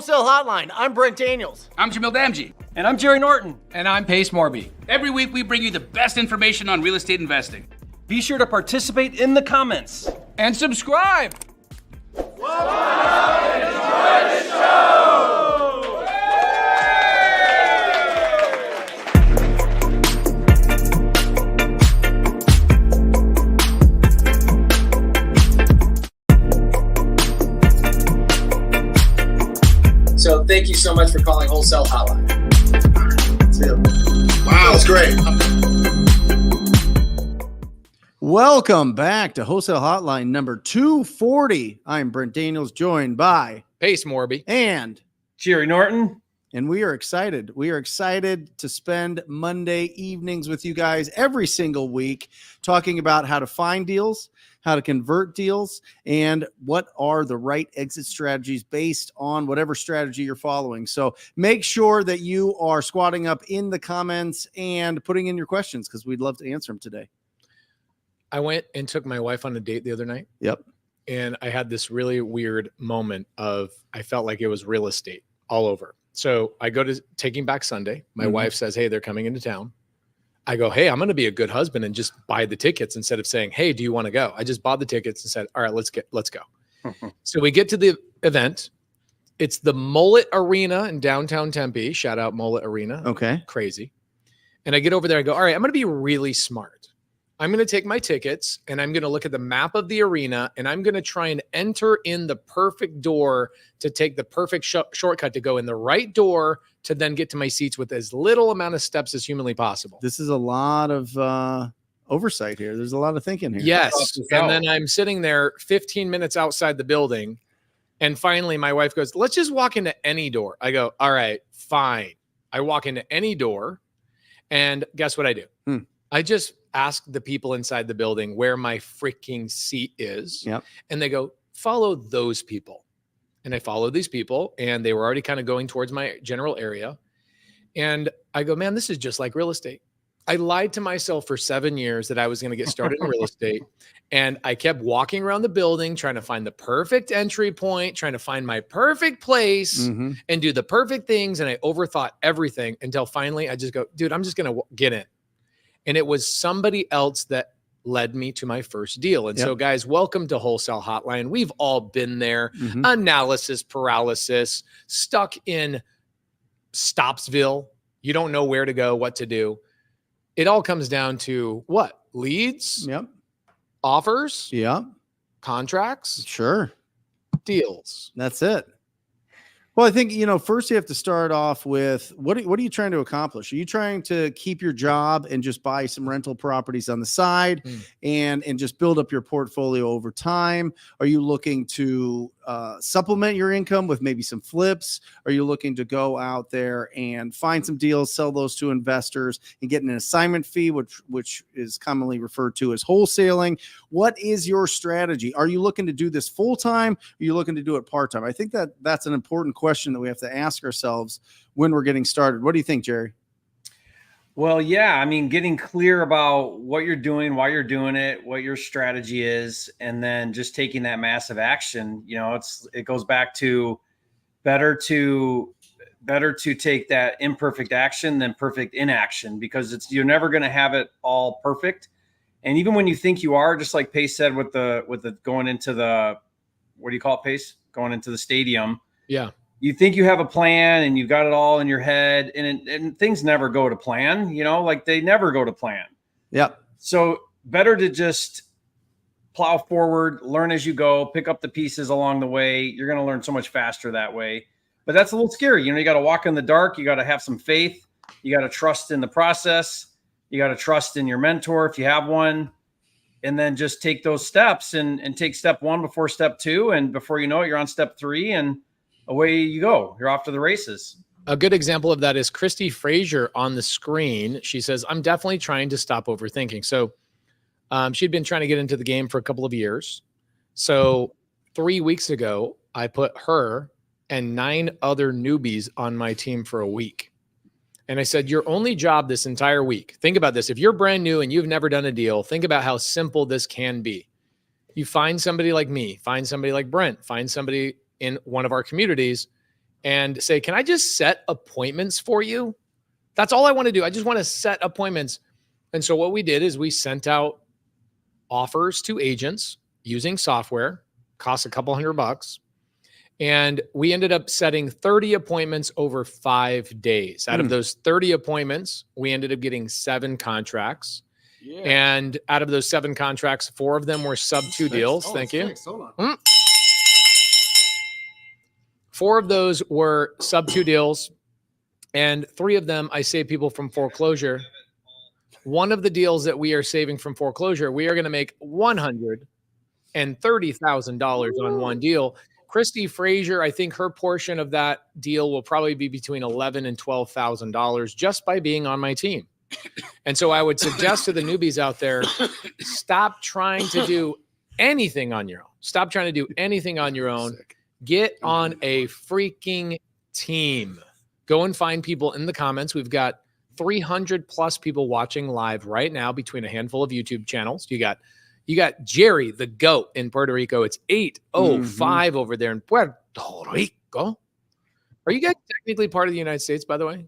Wholesale Hotline. I'm Brent Daniels. I'm Jamil Damji. And I'm Jerry Norton. And I'm Morby. Every week we bring you the best information on real estate investing. Be sure to participate in the comments. And subscribe. Enjoy the show! So thank you so much for calling Wholesale Hotline. Wow, that's great. Welcome back to Wholesale Hotline number 240. I'm Brent Daniels, joined by Morby and Jerry Norton. And we are excited. We are excited to spend Monday evenings with you guys every single week talking about how to find deals, how to convert deals, and what are the right exit strategies based on whatever strategy you're following. So make sure that you are squatting up in the comments and putting in your questions because we'd love to answer them today. I went and took my wife on a date the other night. Yep. And I had this really weird moment of I felt like it was real estate all over. So I go to Taking Back Sunday. My wife says, hey, they're coming into town. I go, hey, I'm going to be a good husband and just buy the tickets instead of saying, hey, do you want to go? I just bought the tickets and said, all right, let's go. So we get to the event. It's the Mullet Arena in downtown Tempe. Shout out Mullet Arena. Okay. Crazy. And I get over there. I go, all right, I'm going to be really smart. I'm going to take my tickets and I'm going to look at the map of the arena and I'm going to try and enter in the perfect door to take the perfect shortcut to go in the right door to then get to my seats with as little amount of steps as humanly possible. This is a lot of oversight here. There's a lot of thinking here. Yes. And then I'm sitting there 15 minutes outside the building. And finally my wife goes, let's just walk into any door. I go, all right, fine. I walk into any door and guess what I do? I just ask the people inside the building where my freaking seat is. Yep. And they go, follow those people. And I followed these people and they were already kind of going towards my general area. And I go, man, this is just like real estate. I lied to myself for 7 years that I was going to get started in real estate. And I kept walking around the building, trying to find the perfect entry point, trying to find my perfect place and do the perfect things. And I overthought everything until finally I just go, dude, I'm just going to get in. And it was somebody else that led me to my first deal. And so guys, welcome to Wholesale Hotline. We've all been there. Analysis paralysis, stuck in Stopsville. You don't know where to go, what to do. It all comes down to what? Leads? Yep. Offers? Yep. Contracts? Sure. Deals. That's it. Well, I think, first you have to start off with what are you trying to accomplish? Are you trying to keep your job and just buy some rental properties on the side and just build up your portfolio over time? Are you looking to supplement your income with maybe some flips? Are you looking to go out there and find some deals, sell those to investors and get an assignment fee, which is commonly referred to as wholesaling? What is your strategy? Are you looking to do this full time? Are you looking to do it part time? I think that's an important question that we have to ask ourselves when we're getting started. What do you think, Jerry? Well, yeah, I mean, getting clear about what you're doing, why you're doing it, what your strategy is, and then just taking that massive action. It goes back to better to take that imperfect action than perfect inaction, because you're never going to have it all perfect. And even when you think you are, just like Pace said with the going into the, what do you call it, Pace? Going into the stadium. Yeah. You think you have a plan and you've got it all in your head, and things never go to plan, like they never go to plan. Yep. So better to just plow forward, learn as you go, pick up the pieces along the way. You're going to learn so much faster that way. But that's a little scary. You got to walk in the dark. You got to have some faith. You got to trust in the process. You got to trust in your mentor if you have one. And then just take those steps and take step one before step two. And before you know it, you're on step three and away you go. You're off to the races. A good example of that is Christy Frazier on the screen. She says, I'm definitely trying to stop overthinking. So she'd been trying to get into the game for a couple of years. So 3 weeks ago, I put her and 9 other newbies on my team for a week. And I said, your only job this entire week, think about this. If you're brand new and you've never done a deal, think about how simple this can be. You find somebody like me, find somebody like Brent, find somebody in one of our communities, and say, can I just set appointments for you? That's all I want to do. I just want to set appointments. And so what we did is we sent out offers to agents using software, costs a couple $100. And we ended up setting 30 appointments over 5 days. Out of those 30 appointments, we ended up getting 7 contracts. Yeah. And out of those 7 contracts, 4 of them were sub-2 deals. Thank you. Hold on. 4 of those were sub-2 deals. And 3 of them, I saved people from foreclosure. One of the deals that we are saving from foreclosure, we are going to make $130,000 on one deal. Christy Frazier, I think her portion of that deal will probably be between $11,000 and $12,000 just by being on my team. And so I would suggest to the newbies out there, stop trying to do anything on your own. Stop trying to do anything on your own. Get on a freaking team. Go and find people in the comments. We've got 300 plus people watching live right now between a handful of YouTube channels. You got Jerry, the GOAT in Puerto Rico. It's 8:05 over there in Puerto Rico. Are you guys technically part of the United States, by the way?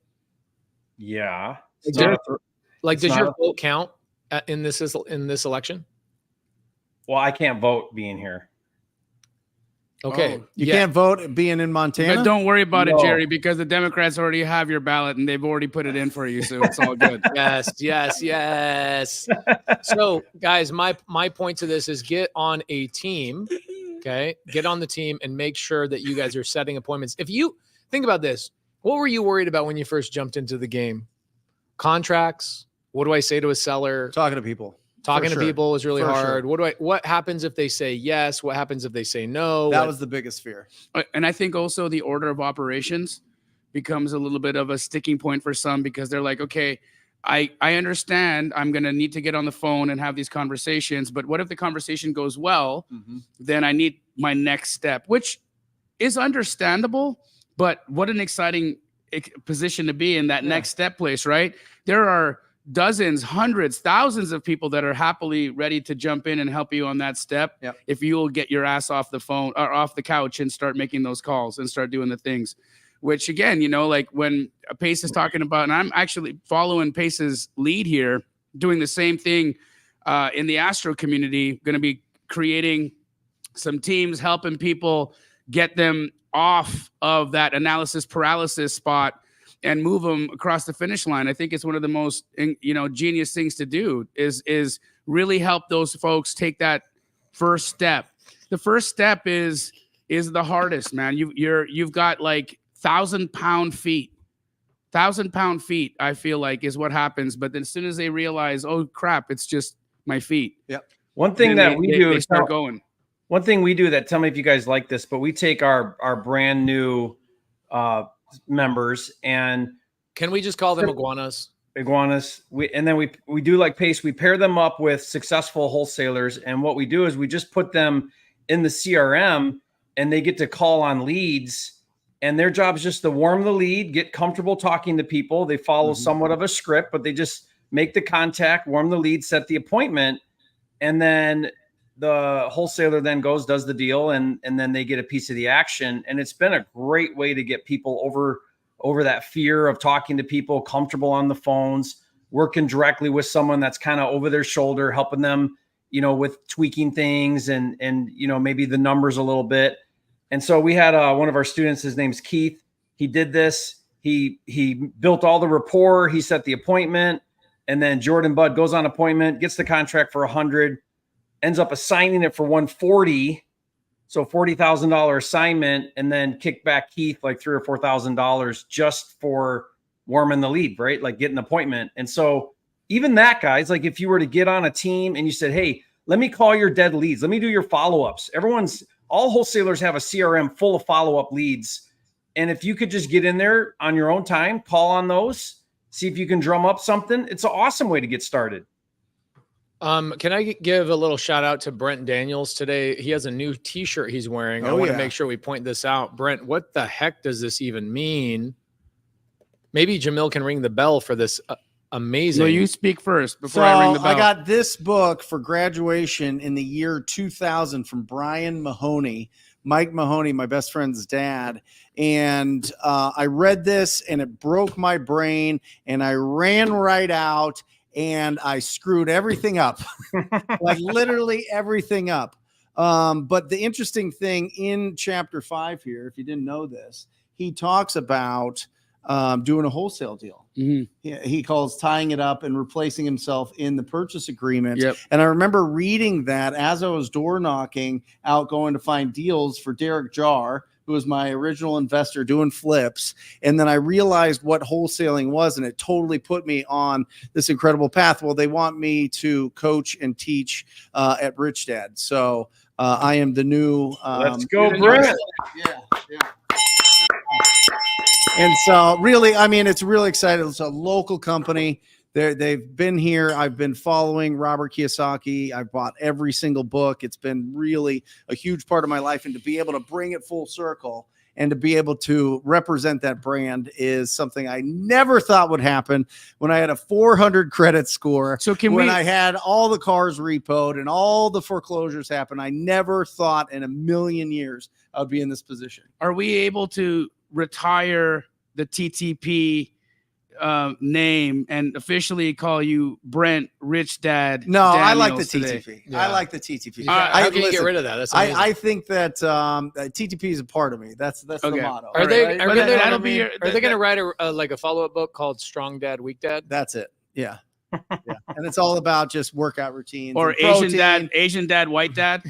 Yeah. Does your vote count in this election? Well, I can't vote being here. Okay. You can't vote being in Montana? But don't worry about it, Jerry, because the Democrats already have your ballot and they've already put it in for you, so it's all good. Yes. So, guys, my point to this is get on a team, okay? Get on the team and make sure that you guys are setting appointments. If you think about this, what were you worried about when you first jumped into the game? Contracts? What do I say to a seller? Talking to people. Talking to people is really hard. What happens if they say yes? What happens if they say no? That was the biggest fear. And I think also the order of operations becomes a little bit of a sticking point for some, because they're like, okay, I understand I'm going to need to get on the phone and have these conversations, but what if the conversation goes well? Then I need my next step, which is understandable, but what an exciting position to be in, that next step place, right? There are dozens, hundreds, thousands of people that are happily ready to jump in and help you on that step. If you will get your ass off the phone or off the couch and start making those calls and start doing the things, which again, like when Pace is talking about, and I'm actually following Pace's lead here, doing the same thing in the Astro community, going to be creating some teams, helping people get them off of that analysis paralysis spot and move them across the finish line. I think it's one of the most, genius things to do is really help those folks take that first step. The first step is the hardest, man. You've got like 1,000-pound feet. 1,000-pound feet, I feel like, is what happens. But then as soon as they realize, oh crap, it's just my feet. One thing that we do is start going. One thing we do that, tell me if you guys like this, but we take our brand new members, and can we just call them iguanas? And then we do like Pace. We pair them up with successful wholesalers, and what we do is we just put them in the CRM, and they get to call on leads, and their job is just to warm the lead, get comfortable talking to people. They follow somewhat of a script, but they just make the contact, warm the lead, set the appointment, and then the wholesaler then goes, does the deal, and then they get a piece of the action. And it's been a great way to get people over that fear of talking to people, comfortable on the phones, working directly with someone that's kind of over their shoulder, helping them, with tweaking things and maybe the numbers a little bit. And so we had one of our students, his name's Keith. He did this. He built all the rapport. He set the appointment, and then Jordan Budd goes on appointment, gets the contract for 100. Ends up assigning it for 140, so $40,000 assignment, and then kick back Keith like $3,000 or $4,000 just for warming the lead, right? Like getting an appointment. And so even that, guys, like if you were to get on a team and you said, hey, let me call your dead leads, let me do your follow-ups. All wholesalers have a CRM full of follow-up leads. And if you could just get in there on your own time, call on those, see if you can drum up something, it's an awesome way to get started. Can I give a little shout out to Brent Daniels today? He has a new t-shirt he's wearing. I want to make sure we point this out. Brent, what the heck does this even mean? Maybe Jamil can ring the bell for this amazing. No, you speak first before I ring the bell. I got this book for graduation in the year 2000 from Brian Mahoney. Mike Mahoney, my best friend's dad. And I read this and it broke my brain, and I ran right out and I screwed everything up, like literally everything up. But the interesting thing in chapter 5 here, if you didn't know this, he talks about doing a wholesale deal. He calls tying it up and replacing himself in the purchase agreement. Yep. And I remember reading that as I was door knocking out, going to find deals for Derek Jar, who was my original investor doing flips. And then I realized what wholesaling was, and it totally put me on this incredible path. Well, they want me to coach and teach at Rich Dad. So I am the new. Let's go, Brent. Yeah. And so really, I mean, it's really exciting. It's a local company. They've been here. I've been following Robert Kiyosaki. I've bought every single book. It's been really a huge part of my life. And to be able to bring it full circle and to be able to represent that brand is something I never thought would happen when I had a 400 credit score. So when I had all the cars repoed and all the foreclosures happen, I never thought in a million years I would be in this position. Are we able to retire the TTP name and officially call you Brent Rich Dad? No, I like the Daniels TTP. today? I like the TTP. How can you get rid of that? That's amazing. I think that TTP is a part of me. That's the Okay. motto. Are they right? are But they that'll be your- are they going to write a follow-up book called Strong Dad Weak Dad? That's it. Yeah. Yeah. And it's all about just workout routines Or and protein. Asian dad, white dad?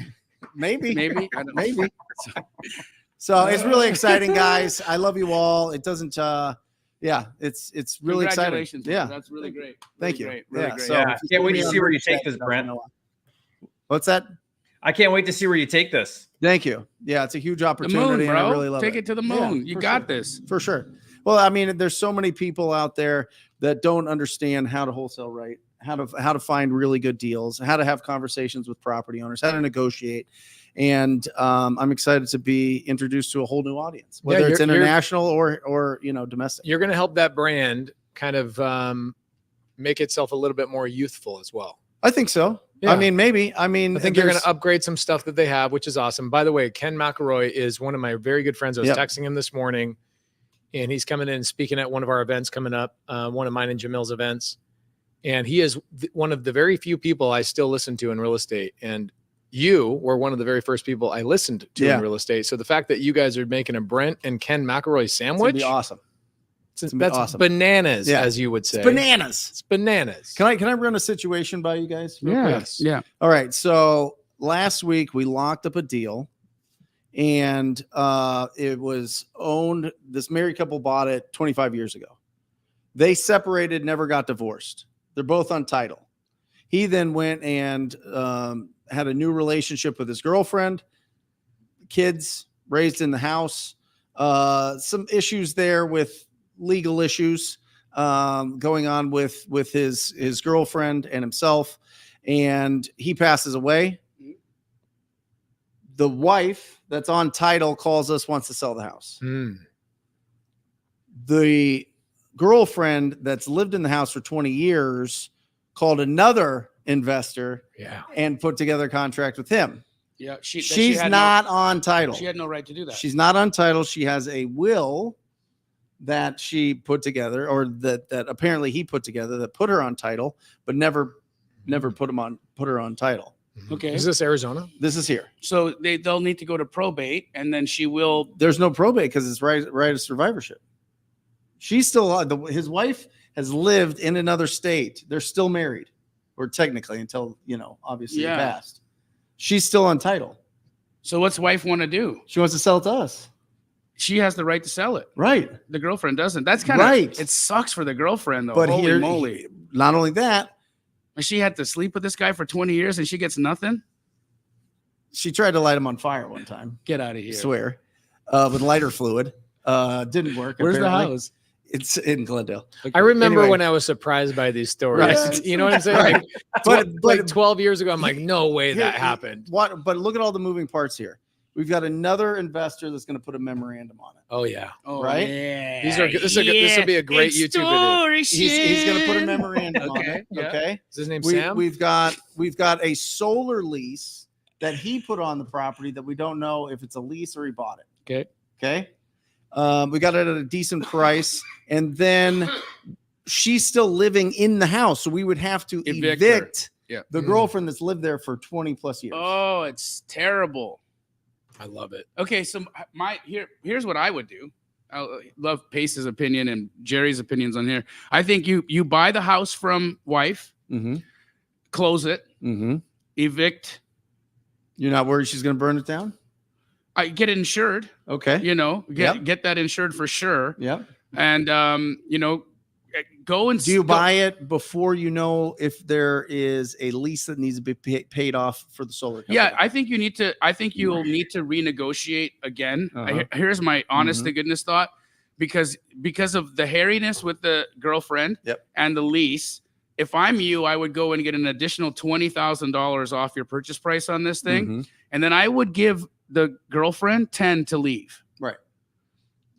Maybe. I don't know. Maybe. So it's really exciting, guys. I love you all. It doesn't it's really exciting. Congratulations, Yeah. That's really great. Thank you. Great, really Yeah, great. so- Yeah, I can't wait to see where you take this, Brent. What's that? I can't wait to see where you take this. Thank you. Yeah, it's a huge The opportunity. moon, and I bro. really love Take it. it to the Yeah, moon. You for got sure. this. For sure. Well, I mean, there's so many people out there that don't understand how to wholesale right, how to find really good deals, how to have conversations with property owners, how to negotiate. And I'm excited to be introduced to a whole new audience, whether it's international or domestic. You're going to help that brand kind of make itself a little bit more youthful as well. I think so. Yeah. I mean, maybe. I mean, I think you're going to upgrade some stuff that they have, which is awesome. By the way, Ken McElroy is one of my very good friends. I was texting him this morning, and he's coming in and speaking at one of our events coming up, one of mine and Jamil's events. And he is one of the very few people I still listen to in real estate. And you were one of the very first people I listened to in real estate. So the fact that you guys are making a Brent and Ken McElroy sandwich, be awesome. That's awesome. Bananas, as you would say. It's bananas. It's bananas. Can I run a situation by you guys? real quick? Yes. Yeah. All right. So last week we locked up a deal, and it was owned. This married couple bought it 25 years ago. They separated, never got divorced. They're both on title. He then went and had a new relationship with his girlfriend, kids raised in the house, some issues there with legal issues going on with his girlfriend and himself, and he passes away. The wife that's on title calls us, wants to sell the house. The girlfriend that's lived in the house for 20 years called another investor and put together a contract with him. Yeah. She's not on title. She had no right to do that. She's not on title. She has a will that she put together, or that apparently he put together, that put her on title, but never put her on title. Okay. Is this Arizona? This is here. So they'll need to go to probate, and then she will. There's no probate because it's right of survivorship. She's still his wife has lived in another state. They're still married, or technically until obviously he passed. She's still on title. So what's wife want to do? She wants to sell it to us. She has the right to sell it. Right. The girlfriend doesn't. That's kind of right. It sucks for the girlfriend though. But Holy moly! Not only that, And she had to sleep with this guy for 20 years, and she gets nothing. she tried to light him on fire one time. Get out of here. I swear, with lighter fluid. Didn't work. Where's apparently. the house? It's in Glendale. I remember Anyway. when I was surprised by these stories. Right. You know what I'm saying? But Like 12 years ago, I'm like, no way Here- that happened. But look at all the moving parts here. We've got another investor that's going to put a memorandum on it. Oh yeah. Oh, Right? Yeah. This will be a great YouTube video. He's going to put a memorandum on Okay, it. yeah. Okay. Is his name Sam? We've got a solar lease that he put on the property that we don't know if it's a lease or he bought it. Okay. Okay. We got it at a decent price. And then she's still living in the house. So we would have to evict the girlfriend that's lived there for 20 plus years. Oh, it's terrible. I love it. Okay, so here's what I would do. I love Pace's opinion and Jerry's opinions on here. I think you buy the house from wife, close it, evict. You're not worried she's going to burn it down? I get it insured. Okay. Get that insured for sure. Yep. And go and do you buy it before you know if there is a lease that needs to be paid off for the solar company? Yeah, I think you'll need to renegotiate again. Here's my honest to goodness thought, because of the hairiness with the girlfriend and the lease. If I'm you, I would go and get an additional $20,000 off your purchase price on this thing, and then I would give the girlfriend 10 to leave. Right.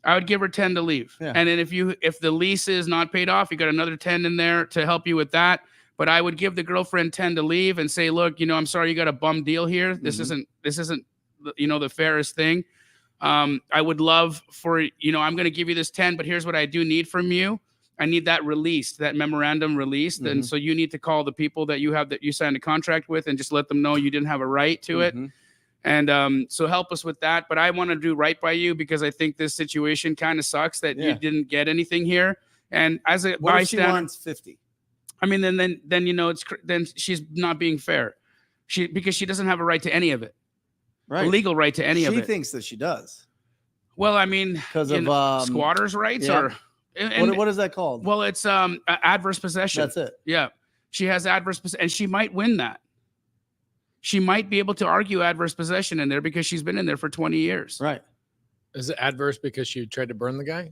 I would give her 10 to leave. Yeah. And then if the lease is not paid off, you got another 10 in there to help you with that. But I would give the girlfriend 10 to leave and say, look, I'm sorry you got a bum deal here. This isn't the fairest thing. I would love for, I'm going to give you this 10, but here's what I do need from you. I need that released, that memorandum released. And so you need to call the people that you signed a contract with and just let them know you didn't have a right to it. And so help us with that. But I want to do right by you because I think this situation kind of sucks that you didn't get anything here. And as a what bystander, if she wants 50? I mean, then she's not being fair. Because she doesn't have a right to any of it. Right. A legal right to any of it. She thinks that she does. Well, I mean, because of squatters' rights what is that called? Well, it's adverse possession. That's it. Yeah. She has adverse possession, and she might win that. She might be able to argue adverse possession in there because she's been in there for 20 years. Right. Is it adverse because she tried to burn the guy?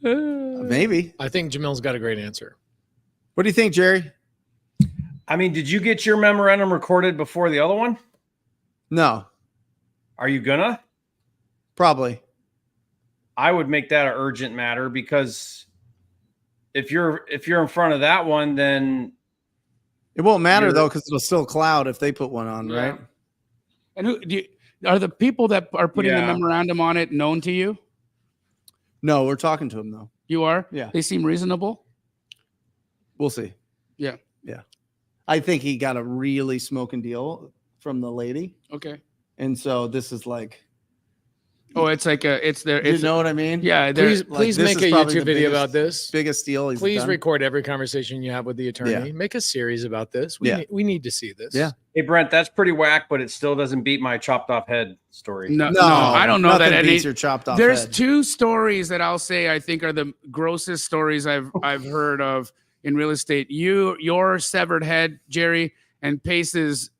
Maybe. I think Jamil's got a great answer. What do you think, Jerry? I mean, did you get your memorandum recorded before the other one? No. Are you gonna? Probably. I would make that an urgent matter because if you're in front of that one, then it won't matter though, because it'll still cloud if they put one on, right? And are the people that are putting the memorandum on it known to you? No, we're talking to them though. You are? Yeah. They seem reasonable. We'll see. Yeah. Yeah. I think he got a really smoking deal from the lady. Okay. And so this is like, it's like you know what I mean? Yeah. Please make a YouTube video about this. Biggest deal. Please record every conversation you have with the attorney. Yeah. Make a series about this. We need to see this. Yeah. Hey Brent, that's pretty whack, but it still doesn't beat my chopped off head story. No, I don't know that beats your chopped off There's head. 2 stories that I'll say I think are the grossest stories I've heard of in real estate. Your severed head, Jerry, and Pace's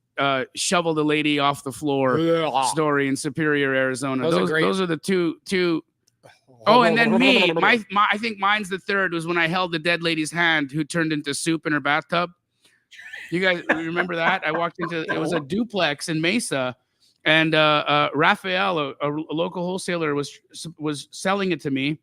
shovel the lady off the floor story in Superior, Arizona. Those are the two. Oh, and then me, I think mine's the third was when I held the dead lady's hand who turned into soup in her bathtub. You guys remember that? I walked into it was a duplex in Mesa, and Raphael, a local wholesaler, was selling it to me,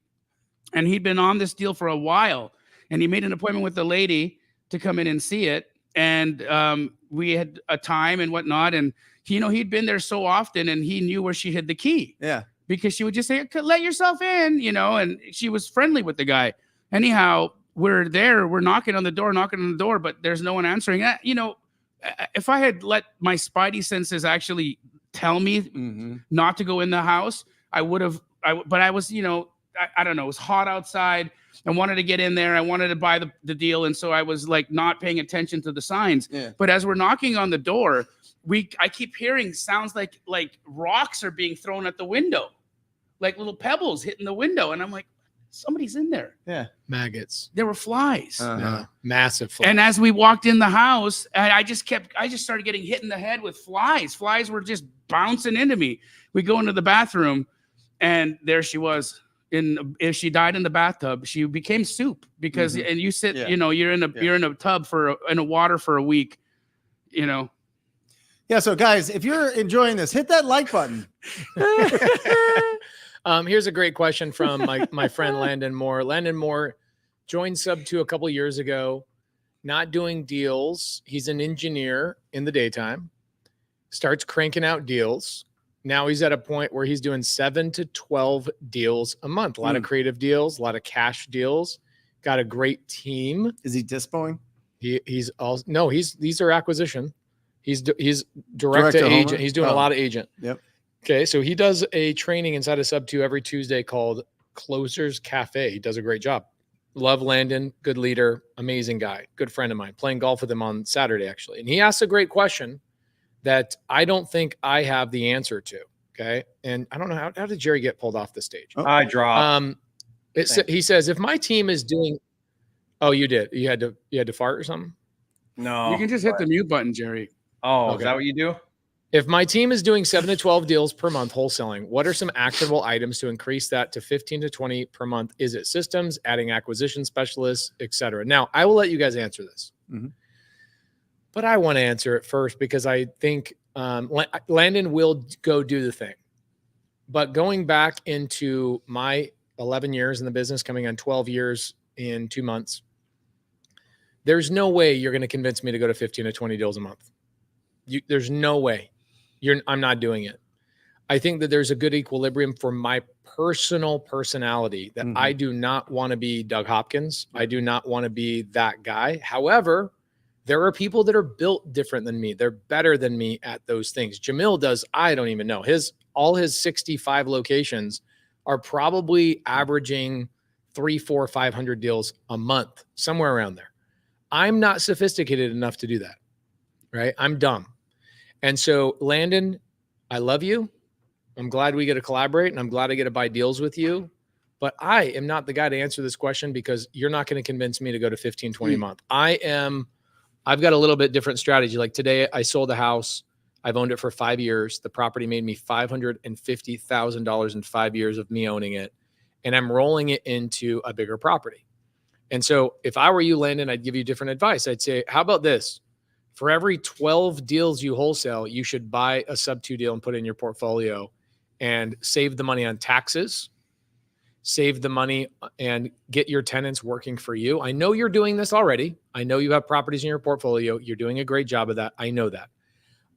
and he'd been on this deal for a while, and he made an appointment with the lady to come in and see it. And we had a time and whatnot. And, he'd been there so often and he knew where she hid the key. Yeah. Because she would just say, let yourself in, and she was friendly with the guy. Anyhow, we're there. We're knocking on the door, but there's no one answering. If I had let my spidey senses actually tell me not to go in the house, I would have. But I was, I don't know. It was hot outside. I wanted to get in there. I wanted to buy the deal. And so I was like not paying attention to the signs. Yeah. But as we're knocking on the door, I keep hearing sounds like rocks are being thrown at the window, like little pebbles hitting the window. And I'm like, somebody's in there. Yeah. Maggots. There were flies. Yeah. Massive flies. And as we walked in the house, I just started getting hit in the head with flies. Flies were just bouncing into me. We go into the bathroom and there she was. If she died in the bathtub, she became soup because and you sit, you're in a tub in a water for a week, Yeah. So guys, if you're enjoying this, hit that like button. Here's a great question from my friend Landon Moore. Landon Moore joined Subto a couple years ago, not doing deals. He's an engineer in the daytime, starts cranking out deals. Now he's at a point where he's doing 7 to 12 deals a month. A lot of creative deals, a lot of cash deals. Got a great team. Is he dispoing? These are acquisition. He's direct to agent. He's doing a lot of agent. Yep. Okay. So he does a training inside of Subto every Tuesday called Closers Cafe. He does a great job. Love Landon, good leader, amazing guy, good friend of mine, playing golf with him on Saturday, actually. And he asked a great question that I don't think I have the answer to. Okay. And I don't know how did Jerry get pulled off the stage? I dropped. He says, if my team is doing, oh, you did, you had to fart or something. No, You can just hit the mute button, Jerry. Oh, Okay. Is that what you do? If my team is doing 7 to 12 deals per month wholesaling, what are some actionable items to increase that to 15 to 20 per month? Is it systems, adding acquisition specialists, et cetera? Now, I will let you guys answer this, but I want to answer it first because I think Landon will go do the thing. But going back into my 11 years in the business, coming on 12 years in 2 months, there's no way you're going to convince me to go to 15 to 20 deals a month. There's no way. I'm not doing it. I think that there's a good equilibrium for my personal personality that I do not want to be Doug Hopkins. I do not want to be that guy. However, there are people that are built different than me. They're better than me at those things. Jamil does, I don't even know. All his 65 locations are probably averaging 300, 400, 500 deals a month, somewhere around there. I'm not sophisticated enough to do that, right? I'm dumb. And so, Landon, I love you. I'm glad we get to collaborate, and I'm glad I get to buy deals with you. But I am not the guy to answer this question because you're not going to convince me to go to 15, 20 a month. I've got a little bit different strategy. Like today, I sold a house. I've owned it for 5 years. The property made me $550,000 in 5 years of me owning it. And I'm rolling it into a bigger property. And so if I were you, Landon, I'd give you different advice. I'd say, how about this? For every 12 deals you wholesale, you should buy a Subto deal and put it in your portfolio and save the money on taxes, save the money and get your tenants working for you. I know you're doing this already. I know you have properties in your portfolio. You're doing a great job of that. I know that.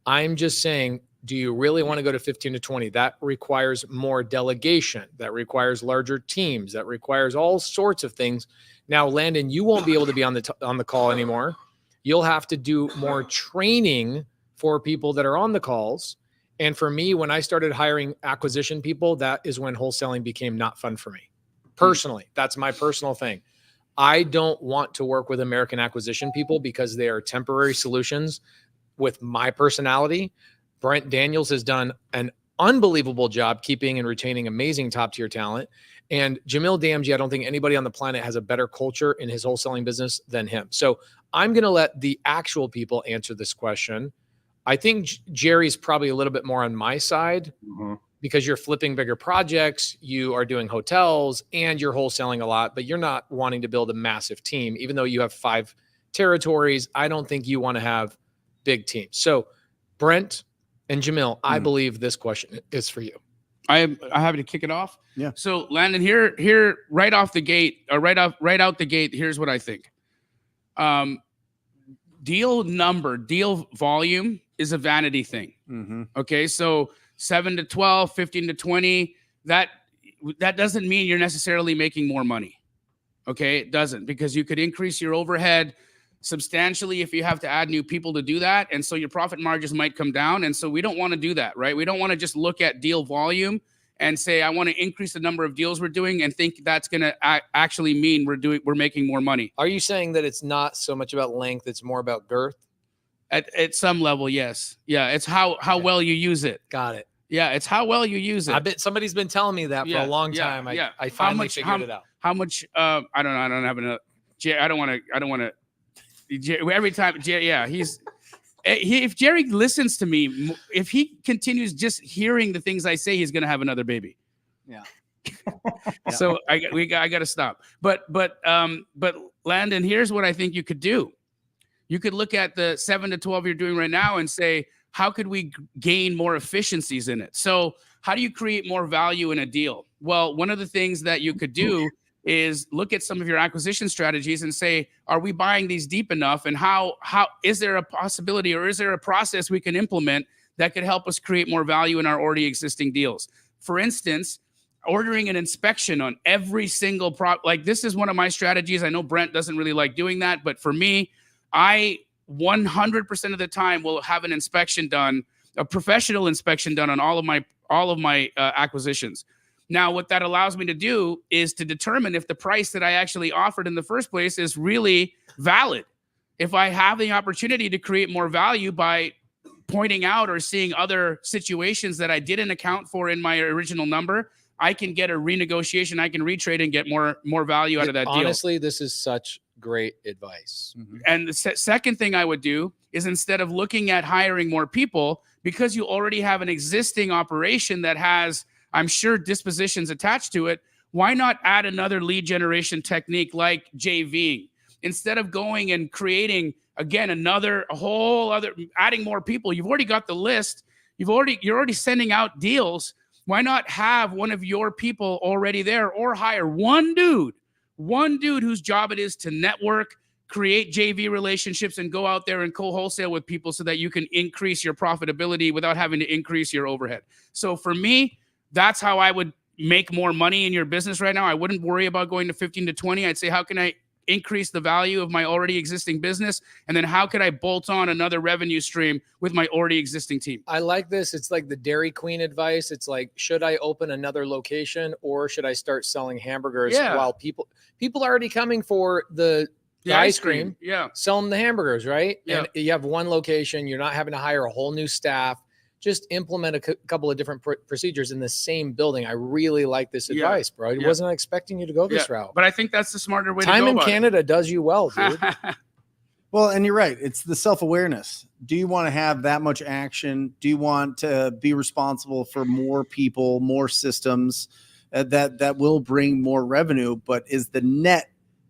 I'm just saying, do you really want to go to 15 to 20? That requires more delegation. That requires larger teams. That requires all sorts of things. Now, Landon, you won't be able to be on the call anymore. You'll have to do more training for people that are on the calls. And for me, when I started hiring acquisition people, that is when wholesaling became not fun for me. Personally, that's my personal thing. I don't want to work with American acquisition people because they are temporary solutions with my personality. Brent Daniels has done an unbelievable job keeping and retaining amazing top-tier talent. And Jamil Damji, I don't think anybody on the planet has a better culture in his wholesaling business than him. So I'm going to let the actual people answer this question. I think Jerry's probably a little bit more on my side because you're flipping bigger projects, you are doing hotels, and you're wholesaling a lot, but you're not wanting to build a massive team. Even though you have 5 territories, I don't think you want to have big teams. So Brent and Jamil, I believe this question is for you. I'm happy to kick it off. Yeah. So Landon, here right off the gate, or right out the gate, here's what I think. Deal volume is a vanity thing. Okay. So 7 to 12, 15 to 20, that doesn't mean you're necessarily making more money. Okay. It doesn't, because you could increase your overhead substantially if you have to add new people to do that. And so your profit margins might come down. And so we don't want to do that, right? We don't want to just look at deal volume and say, I want to increase the number of deals we're doing and think that's going to actually mean we're making more money. Are you saying that it's not so much about length, it's more about girth? At some level, yes. Yeah. It's how well you use it. Got it. Yeah. It's how well you use it. I bet somebody's been telling me that for a long time. I finally figured it out. How much, I don't have enough. I don't want to, every time, yeah, if Jerry listens to me, if he continues just hearing the things I say, he's going to have another baby. Yeah. So I got to stop. But Landon, here's what I think you could do. You could look at the 7 to 12 you're doing right now and say, how could we gain more efficiencies in it? So how do you create more value in a deal? Well, one of the things that you could do is look at some of your acquisition strategies and say, are we buying these deep enough? And how is there a possibility or is there a process we can implement that could help us create more value in our already existing deals? For instance, ordering an inspection on every single like this is one of my strategies. I know Brent doesn't really like doing that, but for me, I 100% of the time will have an inspection done, a professional inspection done on all of my acquisitions. Now, what that allows me to do is to determine if the price that I actually offered in the first place is really valid. If I have the opportunity to create more value by pointing out or seeing other situations that I didn't account for in my original number, I can get a renegotiation. I can retrade and get more value out of that deal. Honestly, this is such great advice. And the second thing I would do is, instead of looking at hiring more people, because you already have an existing operation that has, I'm sure, dispositions attached to it, why not add another lead generation technique like JVing? Instead of going and creating, again, adding more people, you've already got the list. You're already sending out deals. Why not have one of your people already there, or hire one dude whose job it is to network, create JV relationships, and go out there and co-wholesale with people so that you can increase your profitability without having to increase your overhead. So for me, that's how I would make more money in your business right now. I wouldn't worry about going to 15 to 20. I'd say, how can I increase the value of my already existing business? And then how could I bolt on another revenue stream with my already existing team? I like this. It's like the Dairy Queen advice. It's like, should I open another location, or should I start selling hamburgers while people are already coming for the ice cream? Yeah. Sell them the hamburgers, right? Yeah. And you have one location. You're not having to hire a whole new staff. Just implement a couple of different procedures in the same building. I really like this advice, bro. I wasn't expecting you to go this route. But I think that's the smarter way to go Time in about Canada does you well, dude. Well, and you're right. It's the self-awareness. Do you want to have that much action? Do you want to be responsible for more people, more systems that will bring more revenue? But is the net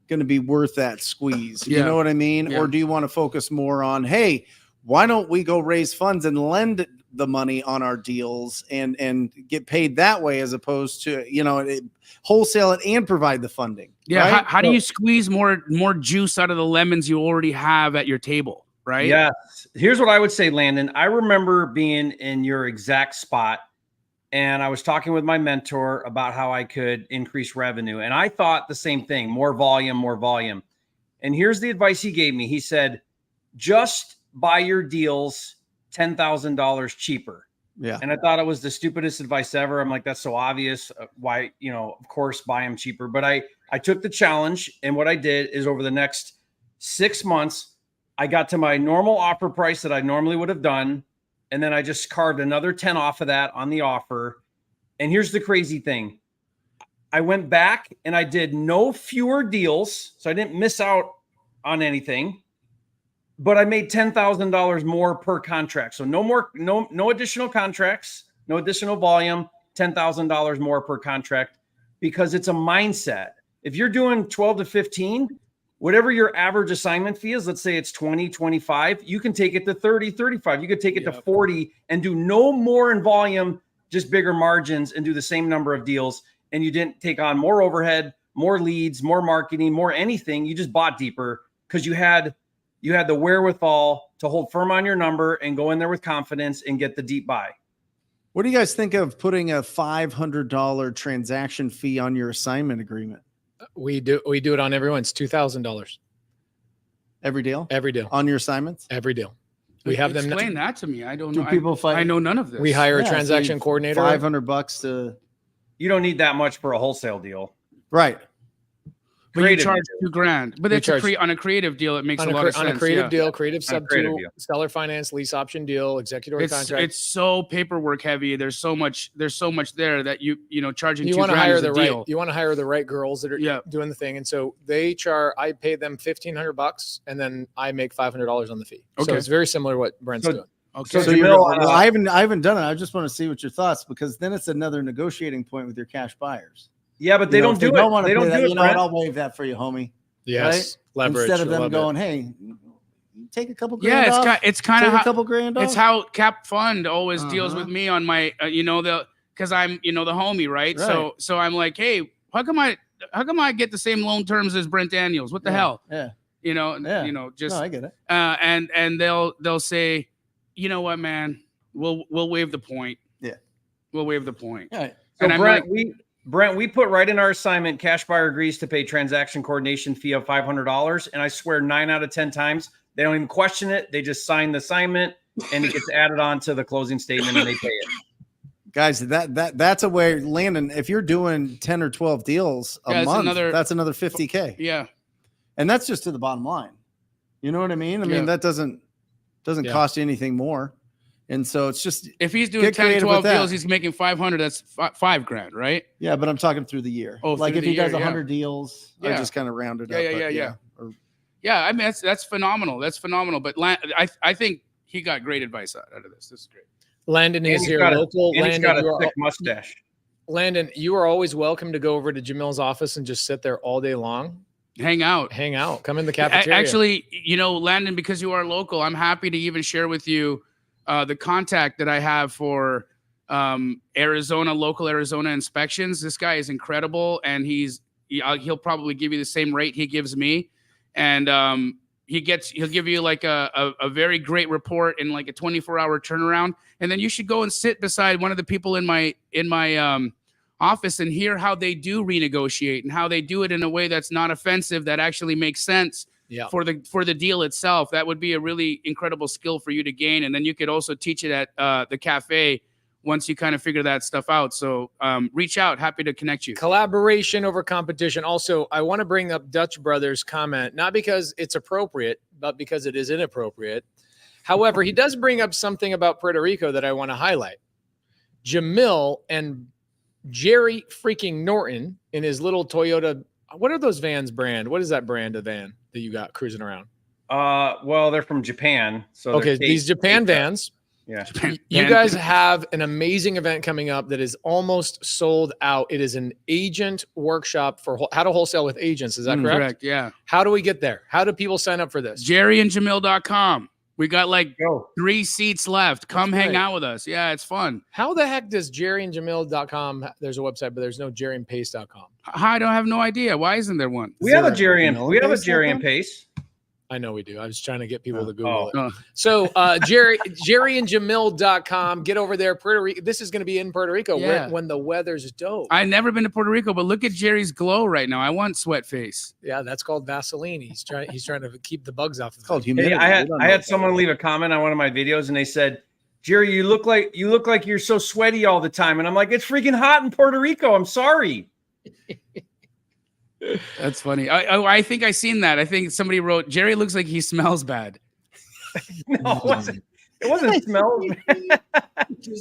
going to be worth that squeeze? You know what I mean? Yeah. Or do you want to focus more on, hey, why don't we go raise funds and lend the money on our deals and get paid that way, as opposed to, wholesale it and provide the funding? Yeah. Right? How do you squeeze more juice out of the lemons you already have at your table? Right. Yes. Here's what I would say, Landon. I remember being in your exact spot, and I was talking with my mentor about how I could increase revenue. And I thought the same thing, more volume, more volume. And here's the advice he gave me. He said, just buy your deals $10,000 cheaper. Yeah. And I thought it was the stupidest advice ever. I'm like, that's so obvious. Why, of course, buy them cheaper. But I took the challenge. And what I did is, over the next 6 months, I got to my normal offer price that I normally would have done. And then I just carved another 10 off of that on the offer. And here's the crazy thing. I went back and I did no fewer deals. So I didn't miss out on anything. But I made $10,000 more per contract. So no additional contracts, no additional volume, $10,000 more per contract, because it's a mindset. If you're doing 12 to 15, whatever your average assignment fee is, let's say it's 20, 25, you can take it to 30, 35. You could take it to 40 and do no more in volume, just bigger margins, and do the same number of deals. And you didn't take on more overhead, more leads, more marketing, more anything. You just bought deeper because you had the wherewithal to hold firm on your number and go in there with confidence and get the deep buy. What do you guys think of putting a $500 transaction fee on your assignment agreement? We do it on everyone's $2,000 Every deal? every deal. On your assignments? Every deal. We have them. Explain that to me. I don't know. People fight? I know none of this. We hire a Yeah, transaction so coordinator. $500 to You don't need that much for a wholesale deal. right. But you Creative charge deal. $2,000. But We it's charge- on a creative deal. It makes a lot of sense. On a creative yeah. deal, creative On a creative subto, deal. seller finance, lease option deal, executory contract. It's so paperwork heavy. There's so much there that you charging You $2,000 want to hire is a the deal. right. You want to hire the right girls that are Yeah. doing the thing, and so they charge. I pay them $1,500, and then I make $500 on the fee. So Okay. it's very similar to what Brent's doing. Okay. So you're, Jamil, well, I haven't done it. I just want to see what your thoughts, because then it's another negotiating point with your cash buyers. Yeah, but they don't do it. Want to They don't that, do it, you know what? Brent. I'll waive that for you, homie. Yes, leverage. Instead of I them love going, it. hey, take a couple grand Yeah, off. it's kind Take of a couple grand off. it's how Cap Fund always deals Uh-huh. with me on my because I'm the homie, right? Right. So I'm like, hey, how come how come I get the same loan terms as Brent Daniels? What the hell? Yeah. Just No, I get it. and they'll say, you know what, man, we'll waive the point. Yeah. We'll waive the point. All right. So And I'm Brent, we put right in our assignment, cash buyer agrees to pay transaction coordination fee of $500. And I swear 9 out of 10 times, they don't even question it. They just sign the assignment and it gets added on to the closing statement and they pay it. Guys, that's a way, Landon, if you're doing 10 or 12 deals a month, that's another $50K. Yeah. And that's just to the bottom line. You know what I mean? I mean, that doesn't cost you anything more. And so it's just, if he's doing 10, 12 deals, he's making 500. That's $5,000, right? Yeah, but I'm talking through the year. Oh, like if he does 100 deals, I Yeah. just kind of round it Yeah, up. yeah. Yeah, I mean that's phenomenal. That's phenomenal. But I think he got great advice out of this. This is great. Landon is here local. He's got a thick mustache. Landon, you are always welcome to go over to Jamil's office and just sit there all day long. Hang out. Come in the cafeteria. Actually, Landon, because you are local, I'm happy to even share with you the contact that I have for local Arizona inspections. This guy is incredible, and he'll probably give you the same rate he gives me, and he'll give you like a very great report in like a 24-hour turnaround, and then you should go and sit beside one of the people in my office and hear how they do renegotiate and how they do it in a way that's not offensive, that actually makes sense. Yeah. For the deal itself. That would be a really incredible skill for you to gain. And then you could also teach it at the cafe once you kind of figure that stuff out. So reach out. Happy to connect you. Collaboration over competition. Also, I want to bring up Dutch Brothers' comment, not because it's appropriate, but because it is inappropriate. However, he does bring up something about Puerto Rico that I want to highlight. Jamil and Jerry freaking Norton in his little Toyota. What are those vans brand? What is that brand of van that you got cruising around? Well, they're from Japan. So okay, these Japan vans. Yeah. You guys have an amazing event coming up that is almost sold out. It is an agent workshop for how to wholesale with agents. Is that correct? Correct, yeah. How do we get there? How do people sign up for this? JerryandJamil.com. We got like 3 seats left. Come hang out with us. Yeah, it's fun. How the heck does JerryandJamil.com? There's a website, but there's no JerryandPace.com. I don't have no idea. Why isn't there one? We have a Jerry and Pace. I know we do. I was trying to get people to Google it. Oh. So JerryandJamil.com. Get over there. Puerto Rico. This is going to be in Puerto Rico when the weather's dope. I've never been to Puerto Rico, but look at Jerry's glow right now. I want sweat face. Yeah, that's called Vaseline. He's trying to keep the bugs off. It's called humidity. Hey, I had someone leave a comment on one of my videos, and they said, "Jerry, you look like you're so sweaty all the time." And I'm like, "It's freaking hot in Puerto Rico. I'm sorry." That's funny. I think I seen that. I think somebody wrote, Jerry looks like he smells bad. No, it wasn't smell. You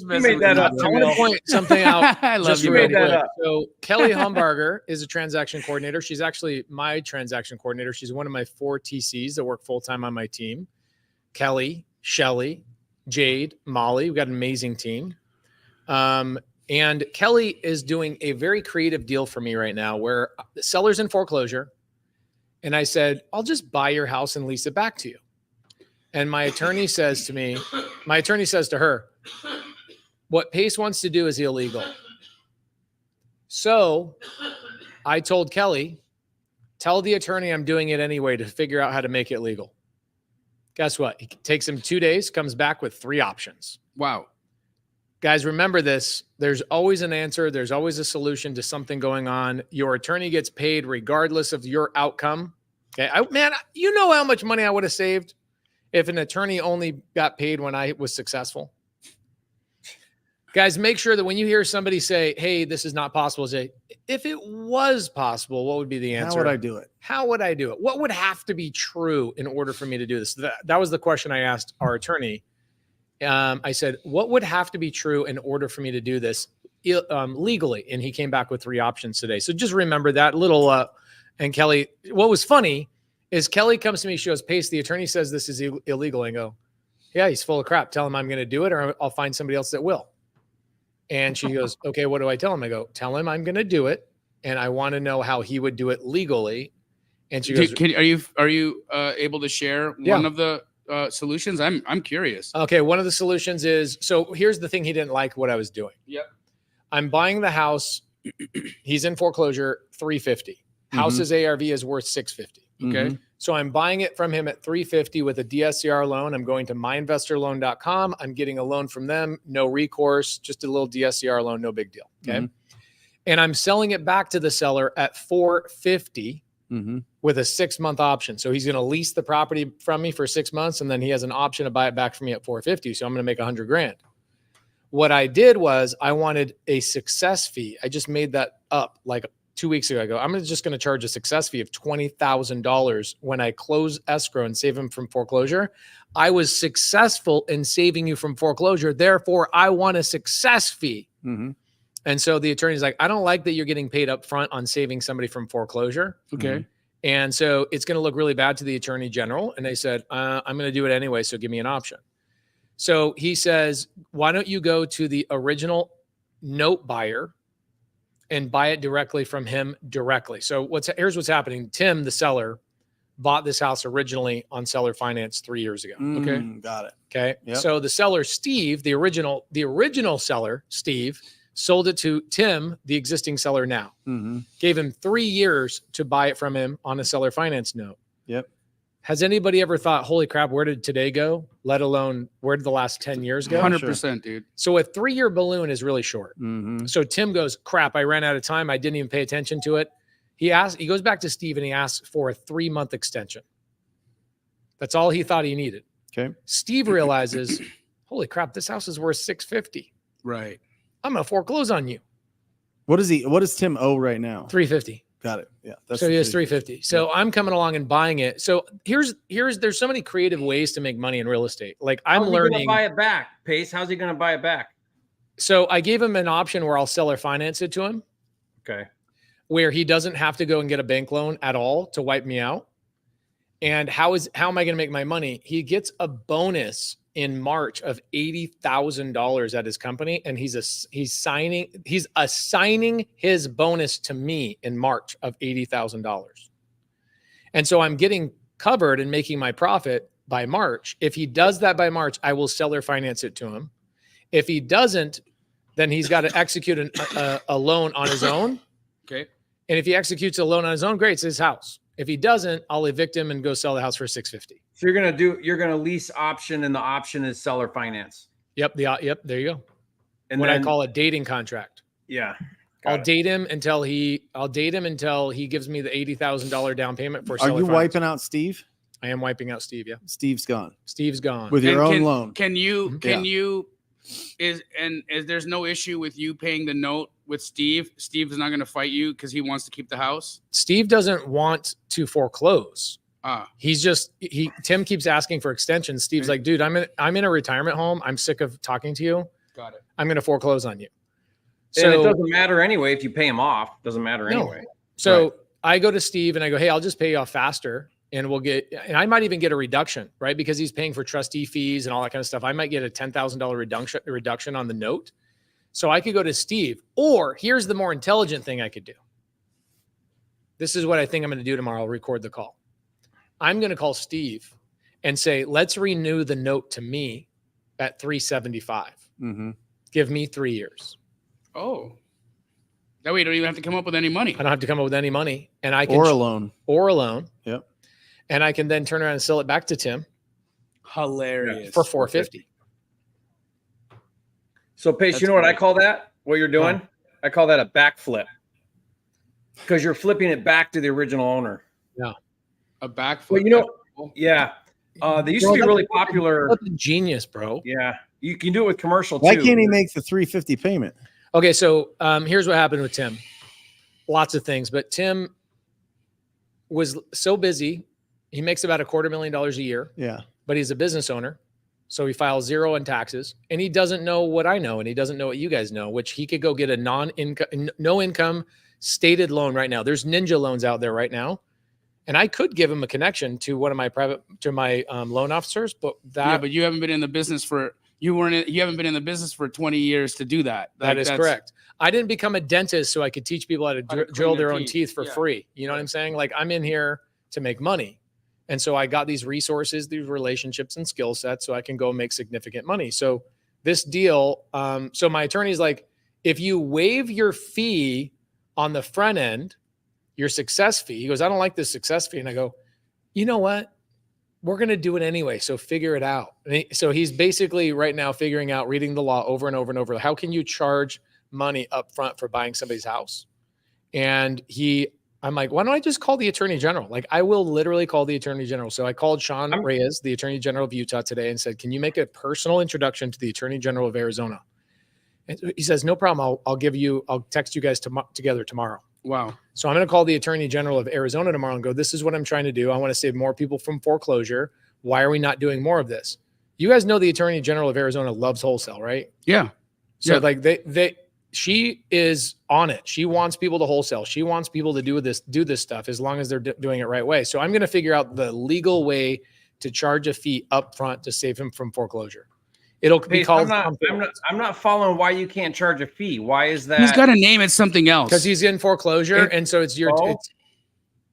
made that up. I want to point something out. I love you. Made that up. So Kelly Humbarger is a transaction coordinator. She's actually my transaction coordinator. She's one of my 4 TCs that work full-time on my team. Kelly, Shelly, Jade, Molly. We've got an amazing team. And Kelly is doing a very creative deal for me right now where the seller's in foreclosure. And I said, I'll just buy your house and lease it back to you. And my attorney says to her, what Pace wants to do is illegal. So I told Kelly, tell the attorney I'm doing it anyway to figure out how to make it legal. Guess what? It takes him 2 days, comes back with 3 options. Wow. Guys, remember this. There's always an answer. There's always a solution to something going on. Your attorney gets paid regardless of your outcome. Okay, man, you know how much money I would have saved if an attorney only got paid when I was successful. Guys, make sure that when you hear somebody say, hey, this is not possible, say, if it was possible, what would be the answer? How would I do it? How would I do it? What would have to be true in order for me to do this? That was the question I asked our attorney. I said, what would have to be true in order for me to do this legally? And he came back with 3 options today. So just remember that little, and Kelly, what was funny is Kelly comes to me, she goes, Pace, the attorney says this is illegal. And I go, yeah, he's full of crap. Tell him I'm going to do it or I'll find somebody else that will. And she goes, okay, what do I tell him? I go, tell him I'm going to do it. And I want to know how he would do it legally. And she goes, are you able to share one of the solutions? I'm curious. Okay. One of the solutions is, so here's the thing. He didn't like what I was doing. Yep. I'm buying the house He's in foreclosure, 350. House's ARV is worth 650. Okay. So I'm buying it from him at 350 with a DSCR loan. I'm going to myinvestorloan.com. I'm getting a loan from them, no recourse, just a little DSCR loan, no big deal. Okay. And I'm selling it back to the seller at 450 with a 6-month option. So he's going to lease the property from me for 6 months, and then he has an option to buy it back from me at 450. So I'm going to make $100,000. What I did was I wanted a success fee. I just made that up like 2 weeks ago. I go, I'm just going to charge a success fee of $20,000 when I close escrow and save him from foreclosure. I was successful in saving you from foreclosure. Therefore, I want a success fee. And so the attorney's like, I don't like that you're getting paid up front on saving somebody from foreclosure. Okay. And so it's going to look really bad to the attorney general. And they said, I'm going to do it anyway. So give me an option. So he says, why don't you go to the original note buyer and buy it directly from him directly? So here's what's happening. Tim, the seller, bought this house originally on seller finance 3 years ago. Okay. Got it. Okay. Yep. So the seller, Steve, the original seller, Steve, sold it to Tim, the existing seller now. Gave him 3 years to buy it from him on a seller finance note. Yep. Has anybody ever thought, holy crap, where did today go? Let alone where did the last 10 years go? 100%, dude. So a 3-year balloon is really short. So Tim goes, crap, I ran out of time. I didn't even pay attention to it. He goes back to Steve and he asks for a 3-month extension. That's all he thought he needed. Okay. Steve realizes, holy crap, this house is worth $650. Right. I'm going to foreclose on you. What does Tim owe right now? $350. Got it. Yeah. So he has $350. So I'm coming along and buying it. So there's so many creative ways to make money in real estate. Like I'm learning. How's he gonna buy it back, Pace? How's he going to buy it back? So I gave him an option where I'll seller finance it to him, Okay. where he doesn't have to go and get a bank loan at all to wipe me out. And how am I going to make my money? He gets a bonus in March of $80,000 at his company, and he's assigning his bonus to me in March of $80,000. And so I'm getting covered and making my profit by March. If he does that by March, I will seller finance it to him. If he doesn't, then he's got to execute a loan on his own. Okay. And if he executes a loan on his own, great, it's his house. If he doesn't, I'll evict him and go sell the house for $650. So you're gonna lease option, and the option is seller finance. Yep. There you go. And I call it dating contract. Yeah. I'll date him until he gives me the $80,000 down payment for Are seller you finance. wiping out Steve? I am wiping out Steve. Yeah. Steve's gone Steve's gone. with your And own loan. Is there's no issue with you paying the note with Steve? Steve is not going to fight you because he wants to keep the house. Steve doesn't want to foreclose. Ah, Tim keeps asking for extensions. Steve's like, dude, I'm in a retirement home. I'm sick of talking to you. got it. I'm going to foreclose on you. So and it doesn't matter anyway if you pay him off. Doesn't matter No. anyway. So Right. I go to Steve and I go, hey, I'll just pay you off faster. And I might even get a reduction, right? Because he's paying for trustee fees and all that kind of stuff. I might get a $10,000 reduction on the note. So I could go to Steve, or here's the more intelligent thing I could do. This is what I think I'm going to do tomorrow. I'll record the call. I'm going to call Steve and say, let's renew the note to me at $375. Give me 3 years. Oh, that way you don't even have to come up with any money. I don't have to come up with any money, and I can Or a loan. Yep. And I can then turn around and sell it back to Tim Hilarious. for $450. So Pace, you know what I call that? What you're doing? I call that a backflip. Because you're flipping it back to the original owner. A backflip. Well, you know, yeah. They used to be really popular. That's a genius, bro. Yeah. You can do it with commercial too. Why can't he make the $350 payment? Okay, so here's what happened with Tim. Lots of things, but Tim was so busy. He makes about $250,000 a year. Yeah. But he's a business owner. So he files zero in taxes, and he doesn't know what I know, and he doesn't know what you guys know, which he could go get a no income stated loan right now. There's ninja loans out there right now. And I could give him a connection to one of my loan officers, but but you haven't been in the business for you haven't been in the business for 20 years to do that. That is correct. I didn't become a dentist so I could teach people how to drill their own teeth for free. You know what I'm saying? Like, I'm in here to make money. And so I got these resources, these relationships and skill sets so I can go make significant money. So this deal, so my attorney's like, if you waive your fee on the front end, your success fee, he goes, I don't like this success fee. And I go, you know what? We're going to do it anyway. So figure it out. So he's basically right now figuring out, reading the law over and over and over. How can you charge money up front for buying somebody's house? And I'm like, why don't I just call the attorney general? Like, I will literally call the attorney general. So I called Sean Reyes, the attorney general of Utah today, and said, can you make a personal introduction to the attorney general of Arizona? And he says, no problem. I'll text you guys together tomorrow. Wow. So I'm going to call the attorney general of Arizona tomorrow and go, this is what I'm trying to do. I want to save more people from foreclosure. Why are we not doing more of this? You guys know the attorney general of Arizona loves wholesale, right? Yeah. So like she is on it. She wants people to wholesale. She wants people to do this stuff as long as they're doing it right way. So I'm going to figure out the legal way to charge a fee up front to save him from foreclosure. It'll be called. I'm not following why you can't charge a fee. Why is that? He's got to name it something else because he's in foreclosure, and so it's your.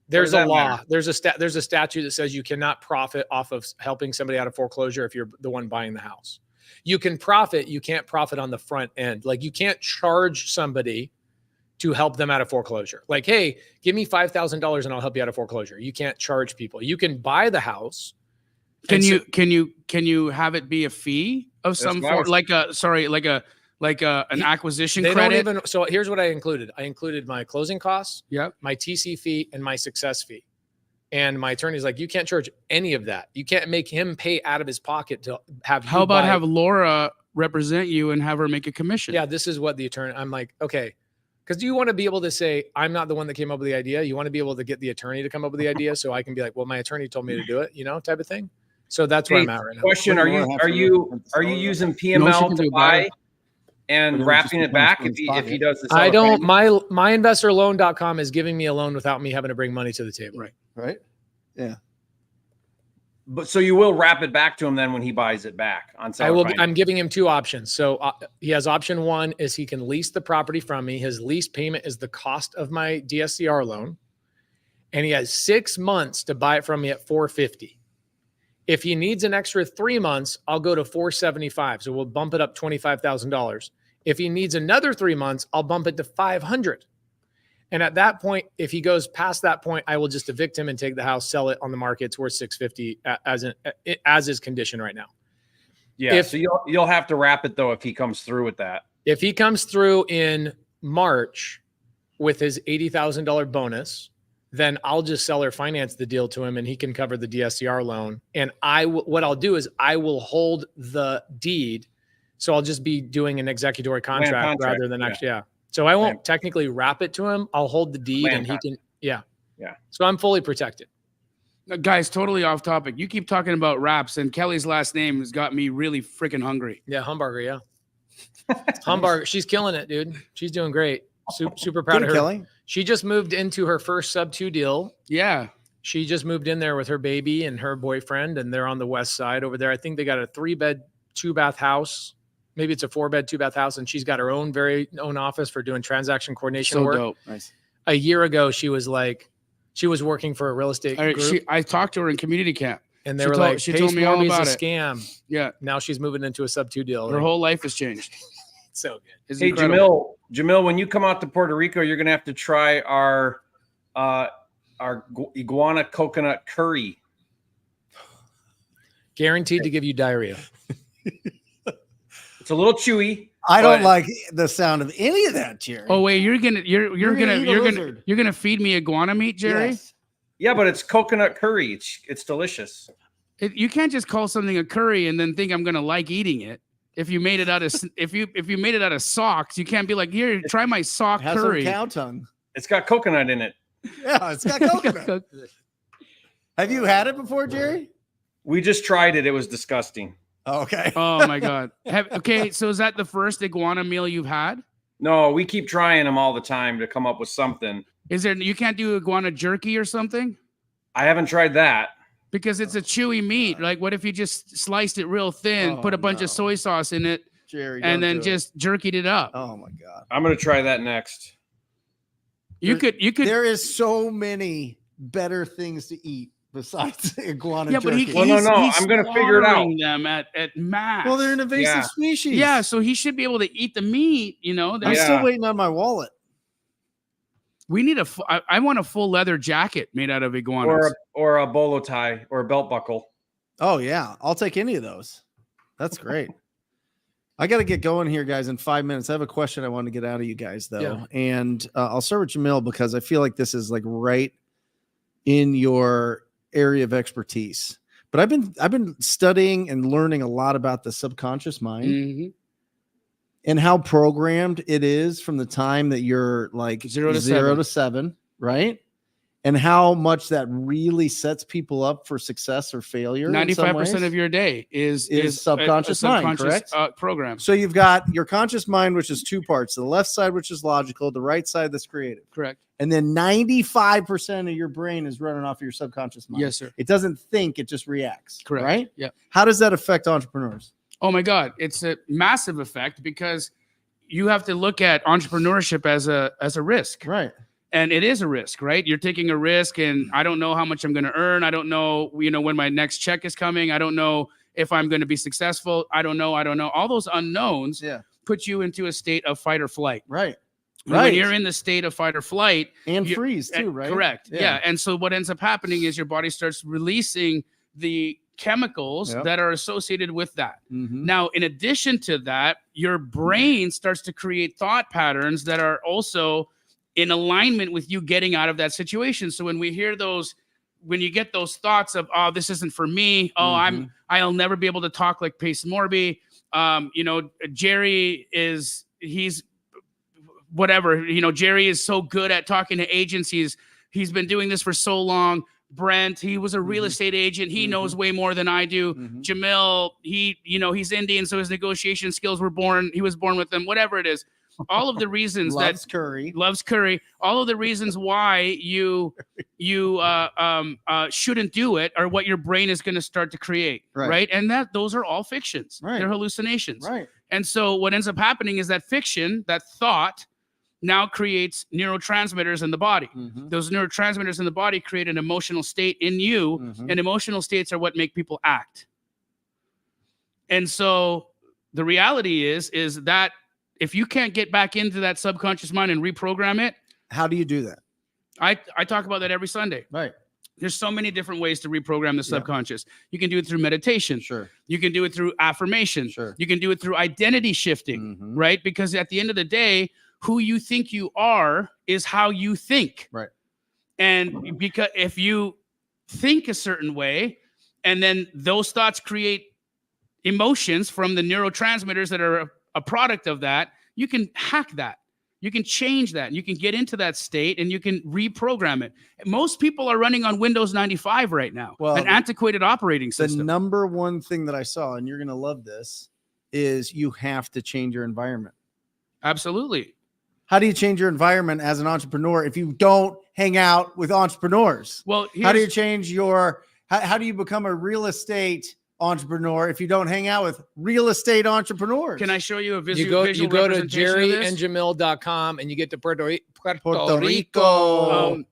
There's a law. Matter? There's a statute that says you cannot profit off of helping somebody out of foreclosure if you're the one buying the house. You can profit. You can't profit on the front end. Like you can't charge somebody to help them out of foreclosure. Like, hey, give me $5,000 and I'll help you out of foreclosure. You can't charge people. You can buy the house. Can you have it be a fee of some form, like an acquisition credit? So here's what I included. I included my closing costs, yep, my TC fee, and my success fee. And my attorney's like, you can't charge any of that. You can't make him pay out of his pocket to have. How about have Laura represent you and have her make a commission? Yeah, this is what the attorney. I'm like, okay, because you want to be able to say I'm not the one that came up with the idea. You want to be able to get the attorney to come up with the idea, so I can be like, well, my attorney told me to do it, type of thing. So that's where I'm at right now. Question: Are you using PML to buy and wrapping it back if he does this? I don't. MyInvestorLoan.com is giving me a loan without me having to bring money to the table. Right. Yeah. But so you will wrap it back to him then when he buys it back on seller finance? I'm giving him two options. So he has option one is he can lease the property from me. His lease payment is the cost of my DSCR loan, and he has 6 months to buy it from me at $450. If he needs an extra 3 months, I'll go to $475. So we'll bump it up $25,000. If he needs another 3 months, I'll bump it to $500. And at that point, if he goes past that point, I will just evict him and take the house, sell it on the market. It's worth $650 as is condition right now. Yeah. So you'll have to wrap it though if he comes through with that. If he comes through in March with his $80,000 bonus, then I'll just seller finance the deal to him and he can cover the DSCR loan. And what I'll do is I will hold the deed. So I'll just be doing an executory contract rather than actually, yeah. So I won't technically wrap it to him. I'll hold the deed and he can, yeah. So I'm fully protected. Guys, totally off topic. You keep talking about wraps and Kelly's last name has got me really freaking hungry. Yeah. Humbarger. Yeah. Humbarger. She's killing it, dude. She's doing great. Super proud of her. Kelly. She just moved into her first sub-2 deal. Yeah. She just moved in there with her baby and her boyfriend, and they're on the west side over there. I think they got a 3-bed, 2-bath house. Maybe it's a 4-bed, 2-bath house, and she's got her very own office for doing transaction coordination work. Dope. Nice. A year ago, she was working for a real estate group. I talked to her in community camp. And they were like, she told me all about it. Scam. Yeah. Now she's moving into a sub-2 deal. Her whole life has changed. So good. It's hey, incredible. Jamil, when you come out to Puerto Rico, you're going to have to try our iguana coconut curry. Guaranteed to give you diarrhea. It's a little chewy. I don't like the sound of any of that, Jerry. Oh wait, you're gonna feed me iguana meat, Jerry? Yes. Yeah, but it's coconut curry. It's delicious. You can't just call something a curry and then think I'm gonna like eating it. If you made it out of if you made it out of socks, you can't be like, here, try my sock curry. Some cow tongue. It's got coconut in it. Yeah, it's got coconut. Have you had it before, Jerry? We just tried it. It was disgusting. Okay. Oh my God. Okay, so is that the first iguana meal you've had? No, we keep trying them all the time to come up with something. You can't do iguana jerky or something? I haven't tried that. Because it's a chewy meat. Like, what if you just sliced it real thin, put a bunch of soy sauce in it, Jerry, and then just jerkied it up? Oh my God. I'm going to try that next. You could. There is so many better things to eat besides iguana Yeah, but jerky? Well, no, I'm gonna figure it out. slaughtering them at mass. Well, they're an invasive Yeah. species. Yeah, so he should be able to eat the meat. You know, I'm There's- Yeah. still waiting on my wallet. we need I want a full leather jacket made out of iguanas. or a bolo tie or a belt buckle. Oh yeah, I'll take any of those. That's great. I got to get going here, guys, in 5 minutes. I have a question I want to get out of you guys, though. Yeah. And I'll start with Jamil because I feel like this is like right in your area of expertise. But I've been studying and learning a lot about the subconscious mind Mhm. and how programmed it is from the time that you're like 0 to 7, right? And how much that really sets people up for success or failure. in some 95% ways. of your day is subconscious mind, correct? Program. So you've got your conscious mind, which is two parts: the left side, which is logical, the right side that's creative. Correct. And then 95% of your brain is running off of your subconscious mind. Yes, sir. It doesn't think; it just reacts. Correct. Right? Yeah. How does that affect entrepreneurs? Oh my God, it's a massive effect because you have to look at entrepreneurship as a risk. Right. And it is a risk, right? You're taking a risk, and I don't know how much I'm going to earn. I don't know, when my next check is coming. I don't know if I'm going to be successful. I don't know. All those unknowns put you into a state of fight or flight. Right. And when you're in the state of fight or flight, And freeze too, right? Correct. Yeah. And so what ends up happening is your body starts releasing the chemicals that are associated with that. Mhm. Now, in addition to that, your brain starts to create thought patterns that are also in alignment with you getting out of that situation. So when you get those thoughts of, oh, this isn't for me. Oh, I'll never be able to talk like Pace Morby. Jerry he's whatever, Jerry is so good at talking to agencies. He's been doing this for so long. Brent, he was a real estate agent. He knows way more than I do. Jamil, he's Indian, so his negotiation skills he was born with them, whatever it is. All of the reasons loves curry. All of the reasons why you shouldn't do it are what your brain is going to start to create, right? And those are all fictions. Right. They're hallucinations. Right. And so what ends up happening is that fiction, that thought, now creates neurotransmitters in the body. Those neurotransmitters in the body create an emotional state in you, and emotional states are what make people act. And so the reality is that if you can't get back into that subconscious mind and reprogram it, how do you do that? I talk about that every Sunday. Right. There's so many different ways to reprogram the subconscious. You can do it through meditation. Sure. You can do it through affirmation. Sure. You can do it through identity shifting, right? Because at the end of the day, who you think you are is how you think. Right. And because if you think a certain way, and then those thoughts create emotions from the neurotransmitters that are a product of that, you can hack that. You can change that. You can get into that state and you can reprogram it. Most people are running on Windows 95 right now, an antiquated operating system. The number one thing that I saw, and you're going to love this, is you have to change your environment. Absolutely. How do you change your environment as an entrepreneur if you don't hang out with entrepreneurs? Well, how do you change how do you become a real estate entrepreneur if you don't hang out with real estate entrepreneurs? Can I show you a visual? You go to jerryandjamil.com and you get to Puerto Rico.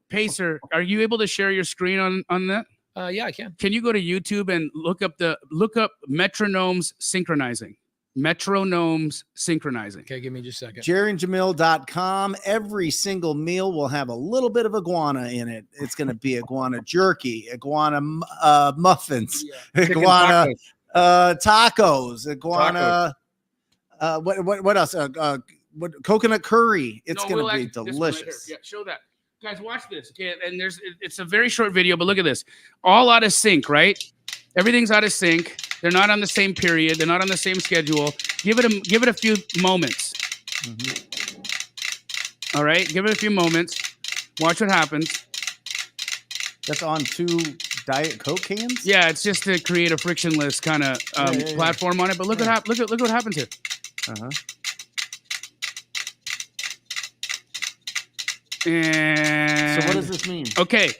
Pacer, are you able to share your screen on that? Yeah, I can. Can you go to YouTube and look up metronomes synchronizing? Metronomes synchronizing. Okay, give me just a second. jerryandjamil.com. Every single meal will have a little bit of iguana in it. It's going to be iguana jerky, iguana muffins, iguana tacos, iguana what else? Coconut curry. It's going to be delicious. Yeah, show that. Guys, watch this. Okay, and it's a very short video, but look at this. All out of sync, right? Everything's out of sync. They're not on the same period. They're not on the same schedule. Give it a few moments. All right, give it a few moments. Watch what happens. That's on 2 Diet Coke cans. Yeah, it's just to create a frictionless kind of platform on it. But look what happens here. And so what does this mean? Okay.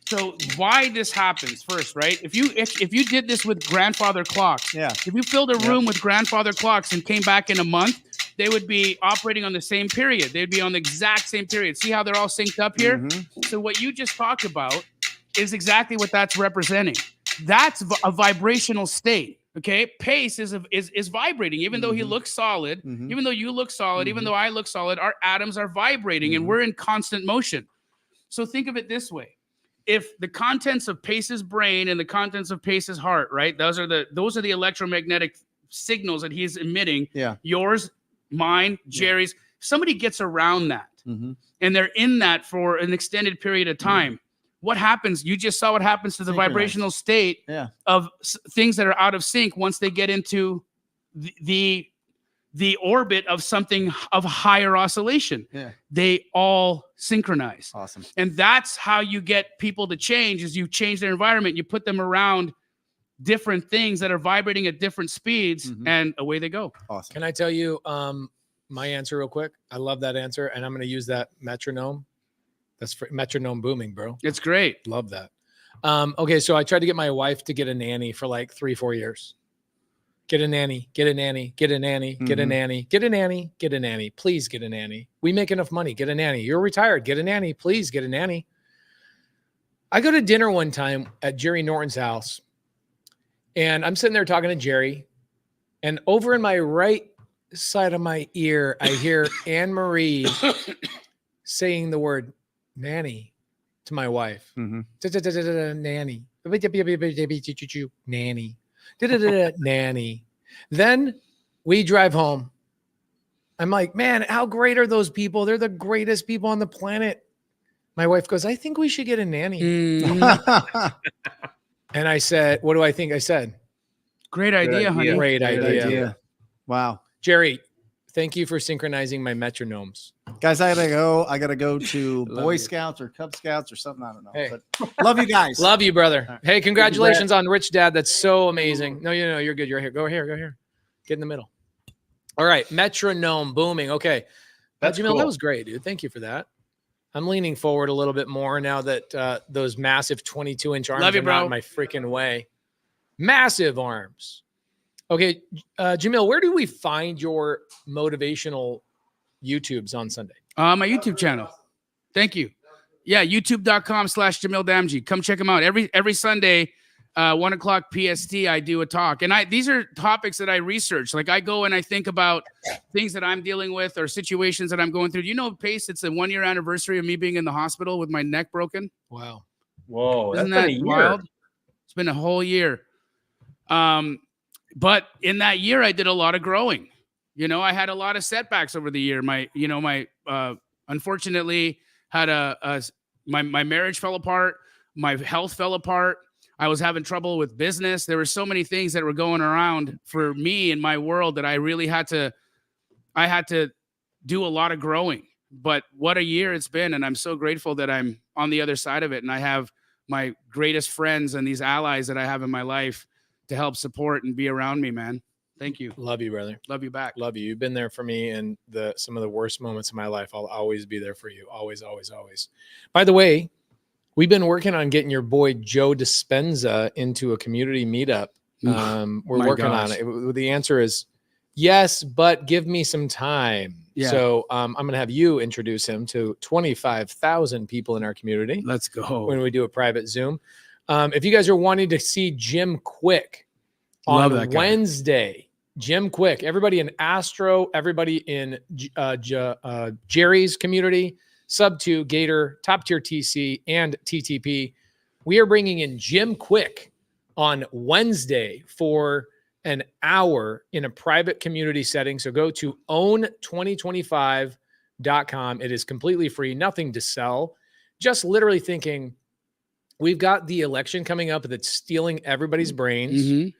So why this happens first, right? If you did this with grandfather clocks, if you filled a room with grandfather clocks and came back in a month, they would be operating on the same period. They'd be on the exact same period. See how they're all synced up here? So what you just talked about is exactly what that's representing. That's a vibrational state. Okay, pace is vibrating. Even though he looks solid, even though you look solid, even though I look solid, our atoms are vibrating and we're in constant motion. So think of it this way: if the contents of Pace's brain and the contents of Pace's heart, right? Those are the electromagnetic signals that he's emitting. Yeah. Yours, mine, Jerry's. Somebody gets around that, and they're in that for an extended period of time. What happens? You just saw what happens to the vibrational state of things that are out of sync once they get into the orbit of something of higher oscillation. Yeah. They all synchronize. Awesome. And that's how you get people to change, is you change their environment. You put them around different things that are vibrating at different speeds, and away they go. Awesome. Can I tell you my answer real quick? I love that answer, and I'm going to use that metronome. That's for metronome booming, bro. It's great. Love that. Okay, so I tried to get my wife to get a nanny for like 3-4 years. Get a nanny, get a nanny, get a nanny, get a nanny, get a nanny, get a nanny. Please get a nanny. We make enough money. Get a nanny. You're retired. Get a nanny. Please get a nanny. I go to dinner one time at Jerry Norton's house, and I'm sitting there talking to Jerry, and over in my right side of my ear, I hear Anne Marie saying the word nanny to my wife. Nanny. Nanny. Nanny. Then we drive home. I'm like, man, how great are those people? They're the greatest people on the planet. My wife goes, I think we should get a nanny. And I said, what do I think I said? Great idea, honey. Great idea. Wow. Jerry, thank you for synchronizing my metronomes. Guys, I gotta go to Boy Scouts or Cub Scouts or something. I don't know. Hey. But love you guys. Love you, brother. Right. Hey, congratulations on Rich Dad. That's so amazing. No, you're good. You're here. Go here. Get in the middle. All right. Metronome booming. Okay. That's Jamil, cool. that was great, dude. Thank you for that. I'm leaning forward a little bit more now that those massive 22-inch arms Love you, are not bro. in my freaking way. Massive arms. Okay, Jamil, where do we find your motivational YouTubes on Sunday? My YouTube channel. Thank you. Yeah, youtube.com/Jamil Damji. Come check them out. Every Sunday, 1 o'clock PST, I do a talk. And these are topics that I research. Like I go and I think about things that I'm dealing with or situations that I'm going through. You know, Pace, it's a 1-year anniversary of me being in the hospital with my neck broken. Wow. Whoa, Isn't that's that been a year. wild? It's been a whole year. But in that year, I did a lot of growing. You know, I had a lot of setbacks over the year. Unfortunately had my marriage fell apart. My health fell apart. I was having trouble with business. There were so many things that were going around for me in my world that I really had to do a lot of growing. But what a year it's been. And I'm so grateful that I'm on the other side of it. And I have my greatest friends and these allies that I have in my life to help support and be around me, man. Thank you. Love you, brother. Love you back. Love you. You've been there for me in some of the worst moments of my life. I'll always be there for you. Always, always, always. By the way, we've been working on getting your boy Joe Dispenza into a community meetup. We're working on it. The answer is yes, but give me some time. Yeah. So I'm going to have you introduce him to 25,000 people in our community. Let's go. When we do a private Zoom. If you guys are wanting to see Jim Quick on Wednesday, Jim Quick, everybody in Astro, everybody in Jerry's community, Subto, Gator, Top Tier TC, and TTP, we are bringing in Jim Quick on Wednesday for an hour in a private community setting. So go to own2025.com. It is completely free, nothing to sell. Just literally thinking, we've got the election coming up that's stealing everybody's brains.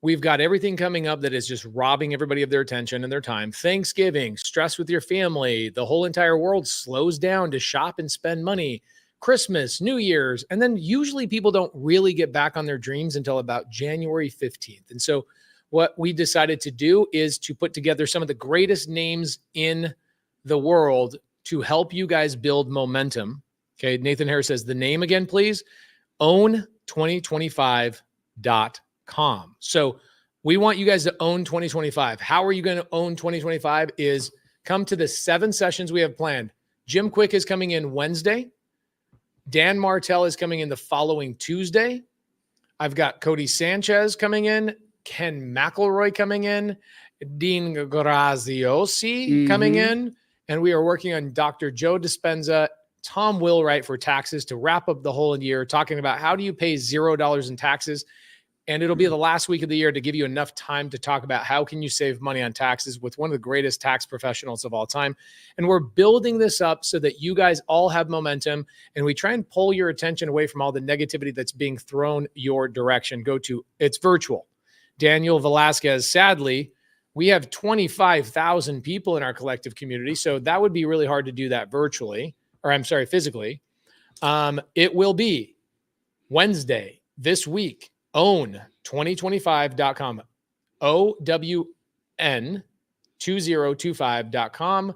We've got everything coming up that is just robbing everybody of their attention and their time. Thanksgiving, stress with your family. The whole entire world slows down to shop and spend money. Christmas, New Year's. And then usually people don't really get back on their dreams until about January 15th. And so what we decided to do is to put together some of the greatest names in the world to help you guys build momentum. Okay, Nathan Harris says the name again, please. Own2025.com. So we want you guys to own 2025. How are you going to own 2025? Is come to the 7 sessions we have planned. Jim Quick is coming in Wednesday. Dan Martell is coming in the following Tuesday. I've got Cody Sanchez coming in, Ken McElroy coming in, Dean Graziosi coming in, and we are working on Dr. Joe Dispenza, Tom Willwright for taxes to wrap up the whole year, talking about how do you pay $0 in taxes. And it'll be the last week of the year to give you enough time to talk about how can you save money on taxes with one of the greatest tax professionals of all time. And we're building this up so that you guys all have momentum, and we try and pull your attention away from all the negativity that's being thrown your direction. It's virtual. Daniel Velasquez, sadly, we have 25,000 people in our collective community, so that would be really hard to do that physically. It will be Wednesday this week. Own2025.com, OWN2025.com.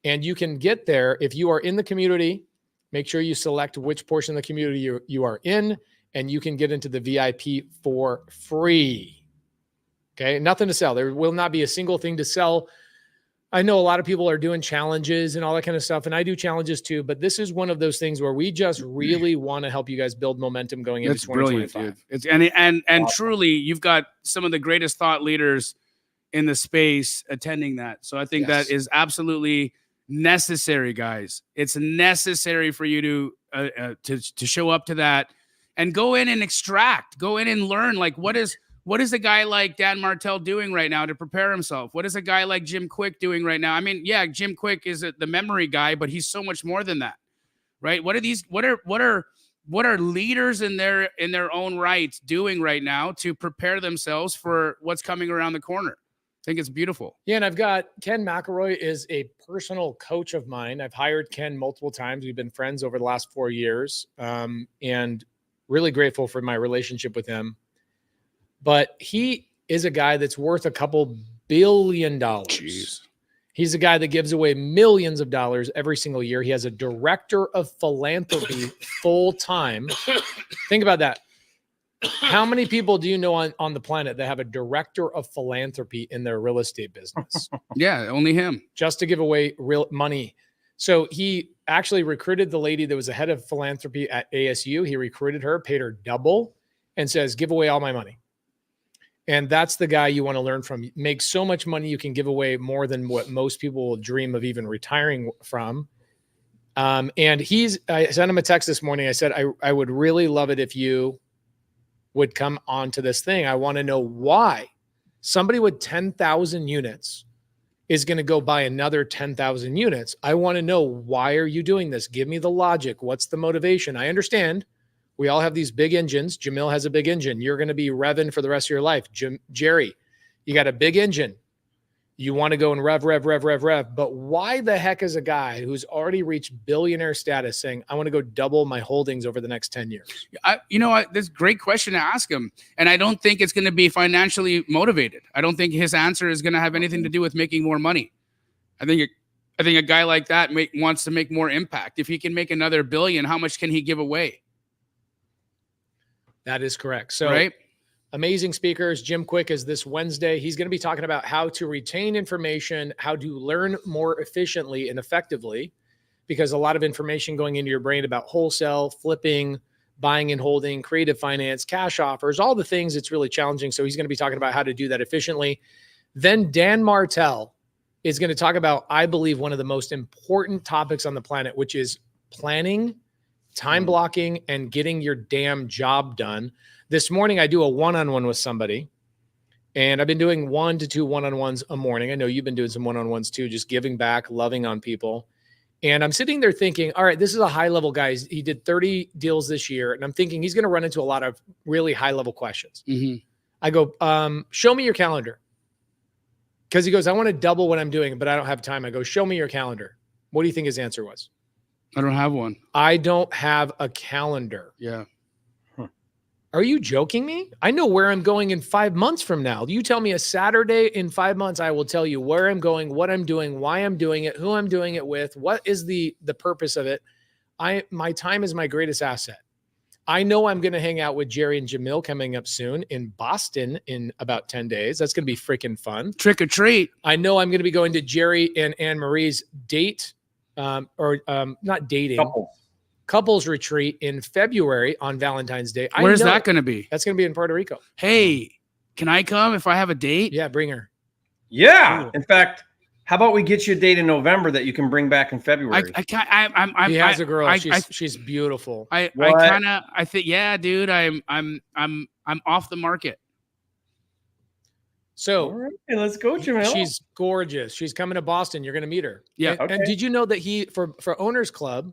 And you can get there if you are in the community. Make sure you select which portion of the community you are in, and you can get into the VIP for free. Okay, nothing to sell. There will not be a single thing to sell. I know a lot of people are doing challenges and all that kind of stuff, and I do challenges too, but this is one of those things where we just really want to help you guys build momentum going into 2025. Brilliant, dude. And awesome. Truly, you've got some of the greatest thought leaders in the space attending that. So I think that is absolutely necessary, guys. It's necessary for you to show up to that and go in and go in and learn, like, what is a guy like Dan Martell doing right now to prepare himself? What is a guy like Jim Quick doing right now? I mean, yeah, Jim Quick is the memory guy, but he's so much more than that, right? What are leaders in their own right doing right now to prepare themselves for what's coming around the corner? I think it's beautiful. Yeah, and I've got Ken McElroy is a personal coach of mine. I've hired Ken multiple times. We've been friends over the last 4 years, and really grateful for my relationship with him. But he is a guy that's worth a couple $2 billion. Jeez. He's a guy that gives away millions of dollars every single year. He has a director of philanthropy full time. Think about that. How many people do you know on the planet that have a director of philanthropy in their real estate business? Yeah, only him. Just to give away real money. So he actually recruited the lady that was the head of philanthropy at ASU. He recruited her, paid her double, and says, give away all my money. And that's the guy you want to learn from. Make so much money you can give away more than what most people will dream of even retiring from. And I sent him a text this morning. I said, I would really love it if you would come onto this thing. I want to know why somebody with 10,000 units is going to go buy another 10,000 units. I want to know, why are you doing this? Give me the logic. What's the motivation? I understand. We all have these big engines. Jamil has a big engine. You're going to be revving for the rest of your life. Jerry, you got a big engine. You want to go and rev. But why the heck is a guy who's already reached billionaire status saying, I want to go double my holdings over the next 10 years? This great question to ask him. And I don't think it's going to be financially motivated. I don't think his answer is going to have anything to do with making more money. I think a guy like that wants to make more impact. If he can make another $1 billion, how much can he give away? That is correct. So right? Amazing speakers. Jim Quick is this Wednesday. He's going to be talking about how to retain information, how to learn more efficiently and effectively, because a lot of information going into your brain about wholesale, flipping, buying and holding, creative finance, cash offers, all the things, it's really challenging. So he's going to be talking about how to do that efficiently. Then Dan Martell is going to talk about, I believe, one of the most important topics on the planet, which is planning, time blocking, and getting your damn job done. This morning, I do a one-on-one with somebody, and I've been doing 1 to 2 one-on-ones a morning. I know you've been doing some one-on-ones too, just giving back, loving on people. And I'm sitting there thinking, all right, this is a high-level guy. He did 30 deals this year, and I'm thinking he's going to run into a lot of really high-level questions. Mm-hmm. I go, show me your calendar. Because he goes, I want to double what I'm doing, but I don't have time. I go, show me your calendar. What do you think his answer was? I don't have one. I don't have a calendar. Yeah. Are you joking me? I know where I'm going in 5 months from now. You tell me a Saturday in 5 months, I will tell you where I'm going, what I'm doing, why I'm doing it, who I'm doing it with, what is the purpose of it. My time is my greatest asset. I know I'm going to hang out with Jerry and Jamil coming up soon in Boston in about 10 days. That's going to be freaking fun. Trick or treat. I know I'm going to be going to Jerry and Anne Marie's date, not dating. couples retreat in February on Valentine's Day. Where's that going to be? That's going to be in Puerto Rico. Hey, can I come if I have a date? Yeah, bring her. Yeah. In fact, how about we get you a date in November that you can bring back in February? I can't. He has a girl. She's beautiful. I think, yeah, dude. I'm off the market. So all right, let's go, Jamil. She's gorgeous. She's coming to Boston. You're going to meet her. Yeah. And, Okay. and did you know that for Owners Club,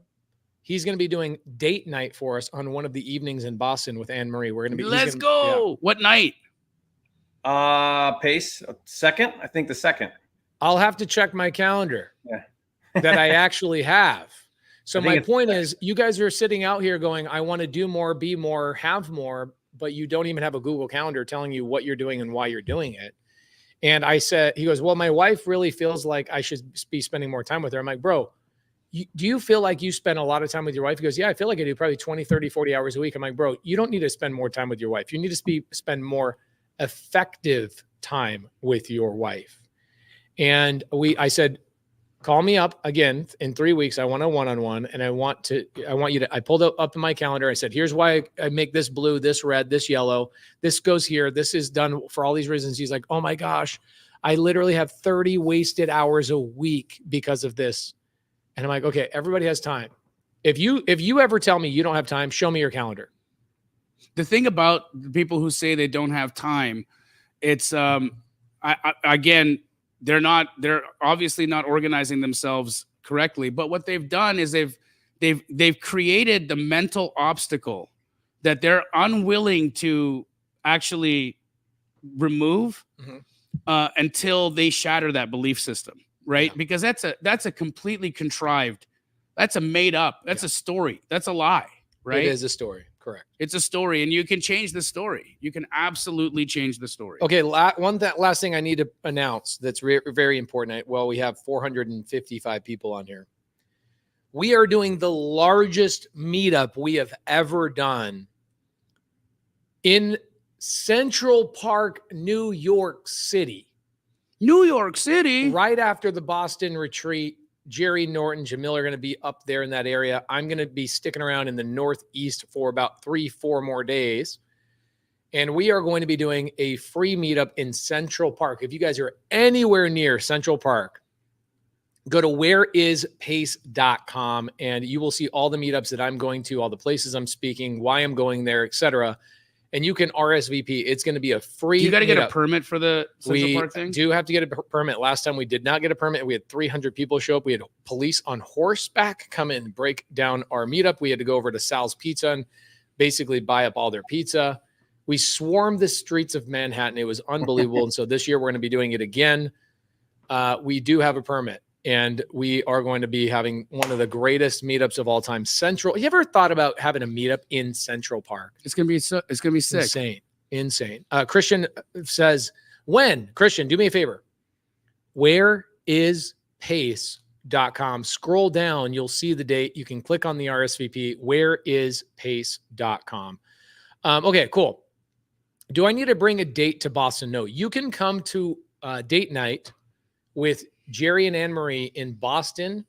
he's going to be doing date night for us on one of the evenings in Boston with Anne Marie. We're going to be. Let's go. Yeah. What night? Pace second. I think the second. I'll have to check my calendar. Yeah. That I actually have. So my point is, you guys are sitting out here going, I want to do more, be more, have more, but you don't even have a Google Calendar telling you what you're doing and why you're doing it. And I said, he goes, well, my wife really feels like I should be spending more time with her. I'm like, bro, do you feel like you spend a lot of time with your wife? He goes, yeah, I feel like I do probably 20, 30, 40 hours a week. I'm like, bro, you don't need to spend more time with your wife. You need to spend more effective time with your wife. And I said, call me up again in 3 weeks. I want a one-on-one, and I want you to, I pulled up in my calendar. I said, here's why I make this blue, this red, this yellow, this goes here. This is done for all these reasons. He's like, oh my gosh, I literally have 30 wasted hours a week because of this. And I'm like, okay, everybody has time. If you ever tell me you don't have time, show me your calendar. The thing about the people who say they don't have time, it's, again, they're obviously not organizing themselves correctly, but what they've done is they've created the mental obstacle that they're unwilling to actually remove until they shatter that belief system, right? Yeah. Because that's a completely contrived, that's a made up, that's a story, that's a lie, right? It is a story. Correct. It's a story, and you can change the story. You can absolutely change the story. Okay, last thing I need to announce that's very important. Well, we have 455 people on here. We are doing the largest meetup we have ever done in Central Park, New York City. New York City? Right after the Boston retreat. Jerry, Norton, Jamil are going to be up there in that area. I'm going to be sticking around in the Northeast for about 3-4 more days. And we are going to be doing a free meetup in Central Park. If you guys are anywhere near Central Park, go to whereispace.com and you will see all the meetups that I'm going to, all the places I'm speaking, why I'm going there, etc. And you can RSVP. It's going to be a free. You got to get a permit for the Central Park thing? We do have to get a permit. Last time we did not get a permit. We had 300 people show up. We had police on horseback come in and break down our meetup. We had to go over to Sal's Pizza and basically buy up all their pizza. We swarmed the streets of Manhattan. It was unbelievable. And so this year we're going to be doing it again. We do have a permit. And we are going to be having one of the greatest meetups of all time. Central. You ever thought about having a meetup in Central Park? It's gonna be sick. Insane. Christian says, when? Christian, do me a favor. Whereispace.com. Scroll down. You'll see the date. You can click on the RSVP. Whereispace.com. Okay, cool. Do I need to bring a date to Boston? No. You can come to date night with Jerry and Anne Marie in Boston,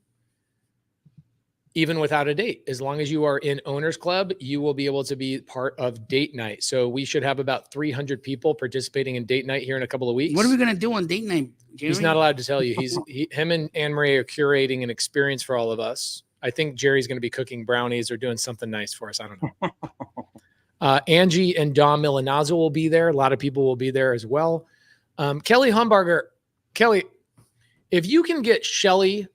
even without a date. As long as you are in Owners Club, you will be able to be part of date night. So we should have about 300 people participating in date night here in a couple of weeks. What are we going to do on date night, Jerry? He's not allowed to tell you. Him and Anne Marie are curating an experience for all of us. I think Jerry's going to be cooking brownies or doing something nice for us. I don't know. Angie and Dom Milanazzo will be there. A lot of people will be there as well. Kelly Humbarger. Kelly, if you can get Shelly,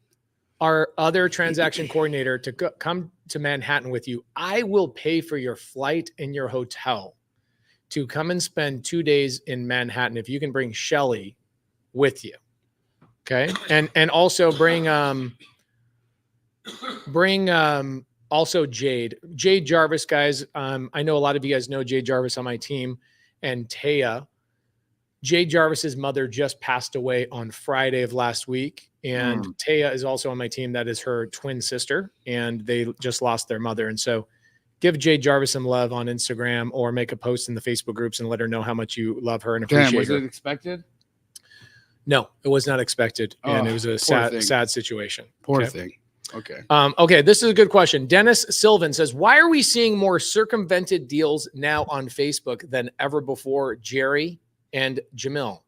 our other transaction coordinator, to come to Manhattan with you, I will pay for your flight and your hotel to come and spend 2 days in Manhattan. If you can bring Shelly with you. Okay. And also bring also Jade Jarvis, guys. I know a lot of you guys know Jade Jarvis on my team, and Taya. Jade Jarvis's mother just passed away on Friday of last week. And Taya is also on my team. That is her twin sister. And they just lost their mother. And so give Jade Jarvis some love on Instagram or make a post in the Facebook groups and let her know how much you love her and appreciate her. Was it expected? No, it was not expected. And it was a sad situation. Poor thing. Okay. Okay, this is a good question. Dennis Sylvan says, why are we seeing more circumvented deals now on Facebook than ever before, Jerry and Jamil?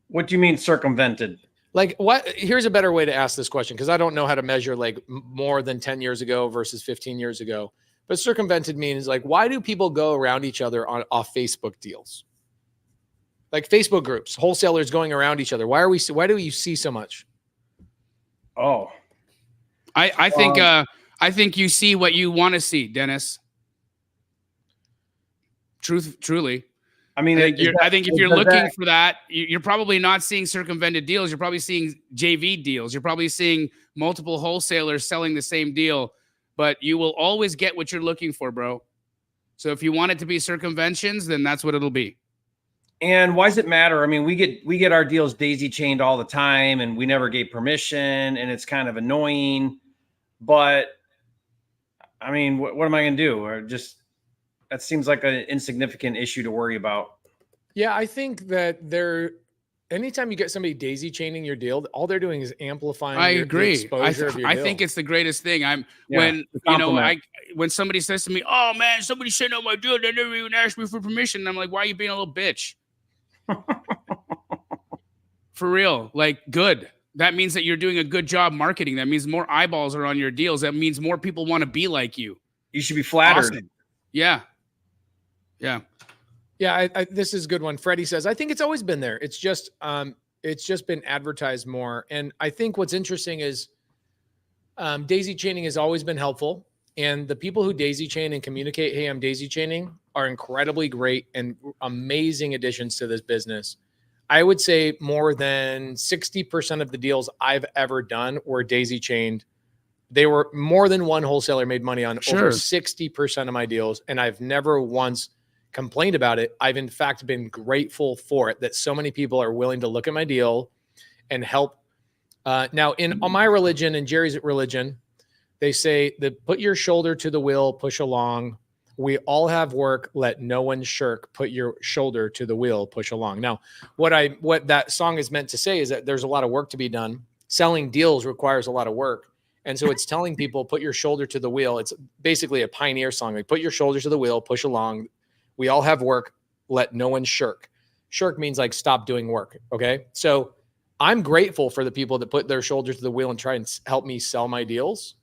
What do you mean circumvented? Like what? Here's a better way to ask this question, because I don't know how to measure like more than 10 years ago versus 15 years ago. But circumvented means like, why do people go around each other off Facebook deals? Like Facebook groups, wholesalers going around each other. Why do you see so much? Oh, I think you see what you want to see, Dennis. Truly. I mean, I think if you're looking for that, you're probably not seeing circumvented deals. You're probably seeing JV deals. You're probably seeing multiple wholesalers selling the same deal, but you will always get what you're looking for, bro. So if you want it to be circumventions, then that's what it'll be. And why does it matter? I mean, we get our deals daisy chained all the time, and we never gave permission, and it's kind of annoying. But I mean, what am I going to do? Or just that seems like an insignificant issue to worry about. Yeah, I think that anytime you get somebody daisy chaining your deal, all they're doing is amplifying I the agree. exposure of your deal. I think it's the greatest thing. When somebody says to me, "Oh man, somebody sent out my deal, they never even asked me for permission." And I'm like, "Why are you being a little bitch?" For real, like good. That means that you're doing a good job marketing. That means more eyeballs are on your deals. That means more people want to be like you. You should be flattered. Awesome. Yeah. Yeah. Yeah, this is a good one. Freddie says, I think it's always been there. It's just been advertised more. And I think what's interesting is daisy chaining has always been helpful. And the people who daisy chain and communicate, hey, I'm daisy chaining, are incredibly great and amazing additions to this business. I would say more than 60% of the deals I've ever done were daisy chained. They were more than one wholesaler made money on over 60% of my deals. And I've never once complained about it. I've in fact been grateful for it, that so many people are willing to look at my deal and help. Now in my religion and Jerry's religion, they say that put your shoulder to the wheel, push along. We all have work. Let no one shirk. Put your shoulder to the wheel, push along. Now, what that song is meant to say is that there's a lot of work to be done. Selling deals requires a lot of work. And so it's telling people, put your shoulder to the wheel. It's basically a pioneer song. Like, put your shoulder to the wheel, push along. We all have work. Let no one shirk. Shirk means like stop doing work. Okay. So I'm grateful for the people that put their shoulder to the wheel and try and help me sell my deals.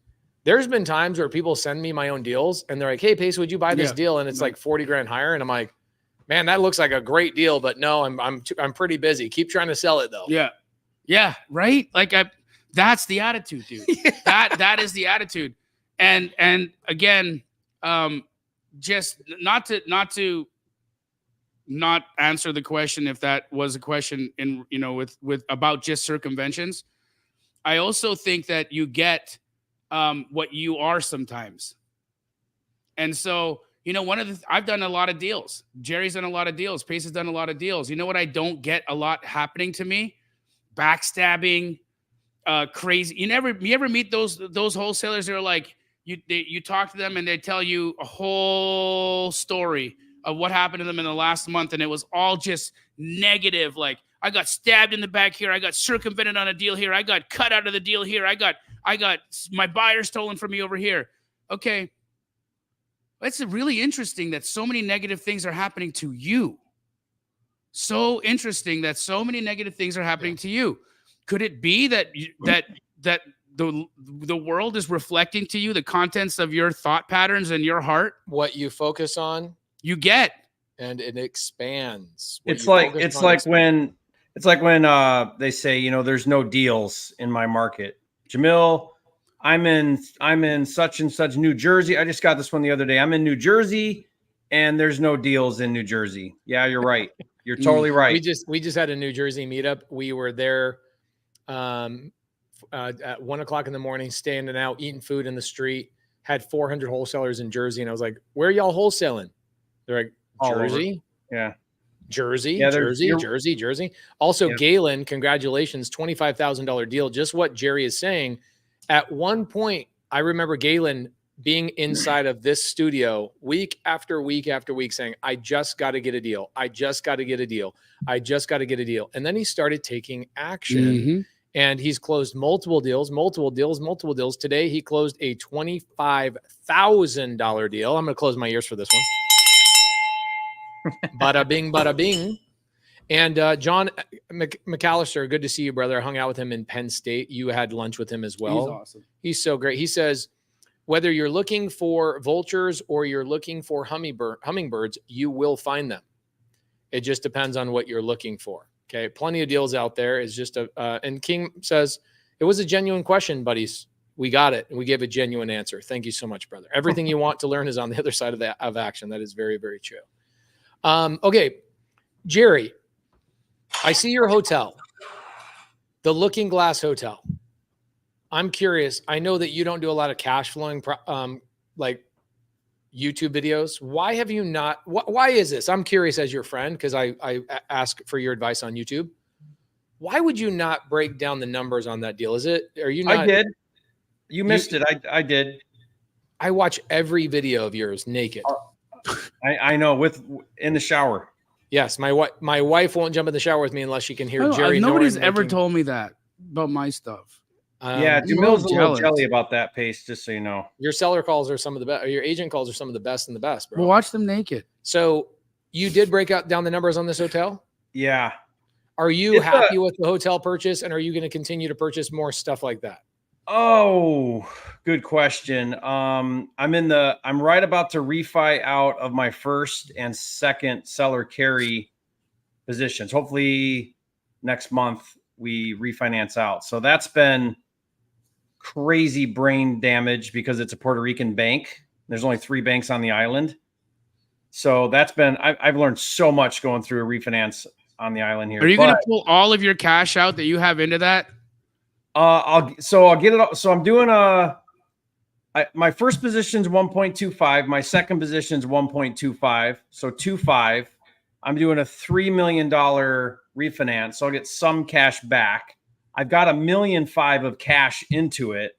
There's been times where people send me my own deals and they're like, hey, Pace, would you buy this deal? And it's like 40 grand higher. And I'm like, man, that looks like a great deal, but no, I'm pretty busy. Keep trying to sell it though. Yeah. Yeah. Right. Like that's the attitude, dude. That is the attitude. And again, just not answer the question, if that was a question in, with about just circumventions. I also think that you get what you are sometimes. And so, I've done a lot of deals. Jerry's done a lot of deals. Pace has done a lot of deals. You know what I don't get a lot happening to me? Backstabbing, crazy. You ever meet those wholesalers that are like, you talk to them and they tell you a whole story of what happened to them in the last month, and it was all just negative. Like, I got stabbed in the back here, I got circumvented on a deal here, I got cut out of the deal here, I got my buyer stolen from me over here. Okay, it's really interesting that so many negative things are happening to you. So interesting that so many negative things are happening to you. Could it be that the world is reflecting to you the contents of your thought patterns and your heart? What you focus on, you get, and it expands. It's like when they say, there's no deals in my market. Jamil, I'm in such and such New Jersey. I just got this one the other day. I'm in New Jersey and there's no deals in New Jersey. Yeah, you're right. You're totally right. We just had a New Jersey meetup. We were there at 1 o'clock in the morning, standing out, eating food in the street, had 400 wholesalers in Jersey. And I was like, where are y'all wholesaling? They're like, Jersey. Yeah. Jersey, yeah, Jersey. Also, yeah. Galen, congratulations, $25,000 deal. Just what Jerry is saying. At one point, I remember Galen being inside of this studio week after week after week saying, I just got to get a deal. I just got to get a deal. I just got to get a deal. And then he started taking action. And he's closed multiple deals. Today, he closed a $25,000 deal. I'm going to close my ears for this one. Bada bing, bada bing. And John McAllister, good to see you, brother. I hung out with him in Penn State. You had lunch with him as well. He's awesome. He's so great. He says, whether you're looking for vultures or you're looking for hummingbirds, you will find them. It just depends on what you're looking for. Okay, plenty of deals out there. Is just and King says it was a genuine question, buddies. We got it, and we gave a genuine answer. Thank you so much, brother. Everything you want to learn is on the other side of action. That is very, very true. Okay, Jerry, I see your hotel, the Looking Glass Hotel. I'm curious. I know that you don't do a lot of cash flowing, like YouTube videos. Why have you not? Why is this? I'm curious as your friend, because I ask for your advice on YouTube. Why would you not break down the numbers on that deal? Are you not? I did. You missed it. I did. I watch every video of yours naked. I know, in the shower. Yes, my wife won't jump in the shower with me unless she can hear Jerry. Nobody's ever told me that about my stuff. Yeah, Jamil's a little jelly about that pace, just so you know. Your seller calls are some of the best, or your agent calls are some of the best and the best, bro. Well, watch them naked. So you did break down the numbers on this hotel? Yeah. Are you happy with the hotel purchase, and are you going to continue to purchase more stuff like that? Oh, good question. I'm right about to refi out of my first and second seller carry positions. Hopefully next month we refinance out. So that's been crazy brain damage because it's a Puerto Rican bank. There's only 3 banks on the island. So that's been, I've learned so much going through a refinance on the island here. Are you going to pull all of your cash out that you have into that? I'll get it. So I'm doing my first position's 1.25. My second position's 1.25. So 2.5. I'm doing a $3 million refinance. So I'll get some cash back. I've got $1.5 million of cash into it.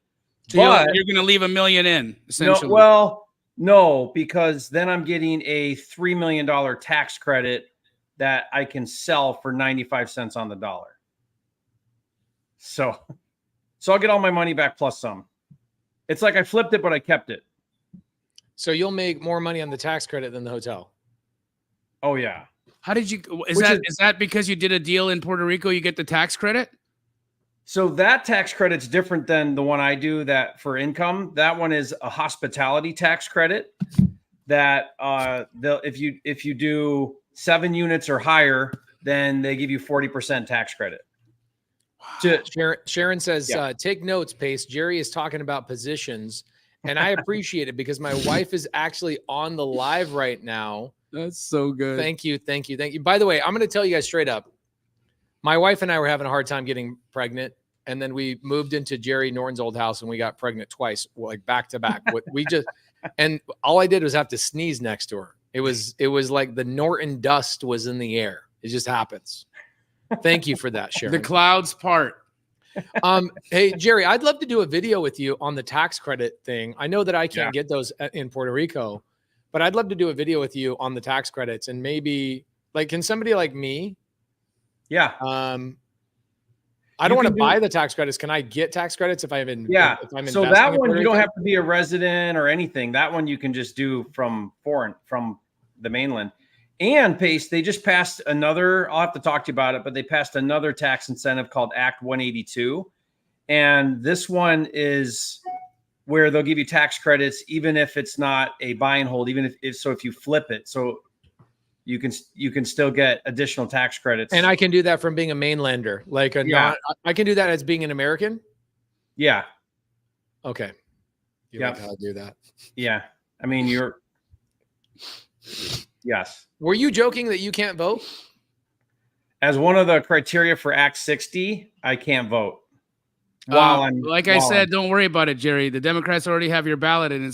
So you're going to leave $1 million in, essentially. No, because then I'm getting a $3 million tax credit that I can sell for 95 cents on the dollar. So I'll get all my money back plus some. It's like I flipped it, but I kept it. So you'll make more money on the tax credit than the hotel. Oh yeah. How did you? Is that because you did a deal in Puerto Rico? You get the tax credit. So that tax credit's different than the one I do that for income. That one is a hospitality tax credit that if you do 7 units or higher, then they give you 40% tax credit. Sharon says, take notes, Pace. Jerry is talking about positions, and I appreciate it because my wife is actually on the live right now. That's so good. Thank you. By the way, I'm going to tell you guys straight up. My wife and I were having a hard time getting pregnant, and then we moved into Jerry Norton's old house, and we got pregnant twice, like back to back. And all I did was have to sneeze next to her. It was like the Norton dust was in the air. It just happens. Thank you for that, Sharon. The clouds part. Hey, Jerry, I'd love to do a video with you on the tax credit thing. I know that I can't get those in Puerto Rico, but I'd love to do a video with you on the tax credits, and maybe can somebody like me? Yeah. I don't want to buy the tax credits. Can I get tax credits if I'm in? Yeah. If I'm so that one, you don't have to be a resident or anything. That one you can just do from the mainland. And Pace, they just passed another, I'll have to talk to you about it, but they passed another tax incentive called Act 182. And this one is where they'll give you tax credits, even if it's not a buy and hold, even if you flip it. So you can still get additional tax credits. And I can do that from being a mainlander, I can do that as being an American. Yeah. Okay. Yeah. Like how I do that. Yeah. I mean, yes. Were you joking that you can't vote? As one of the criteria for Act 60, I can't vote. I said, don't worry about it, Jerry. The Democrats already have your ballot, and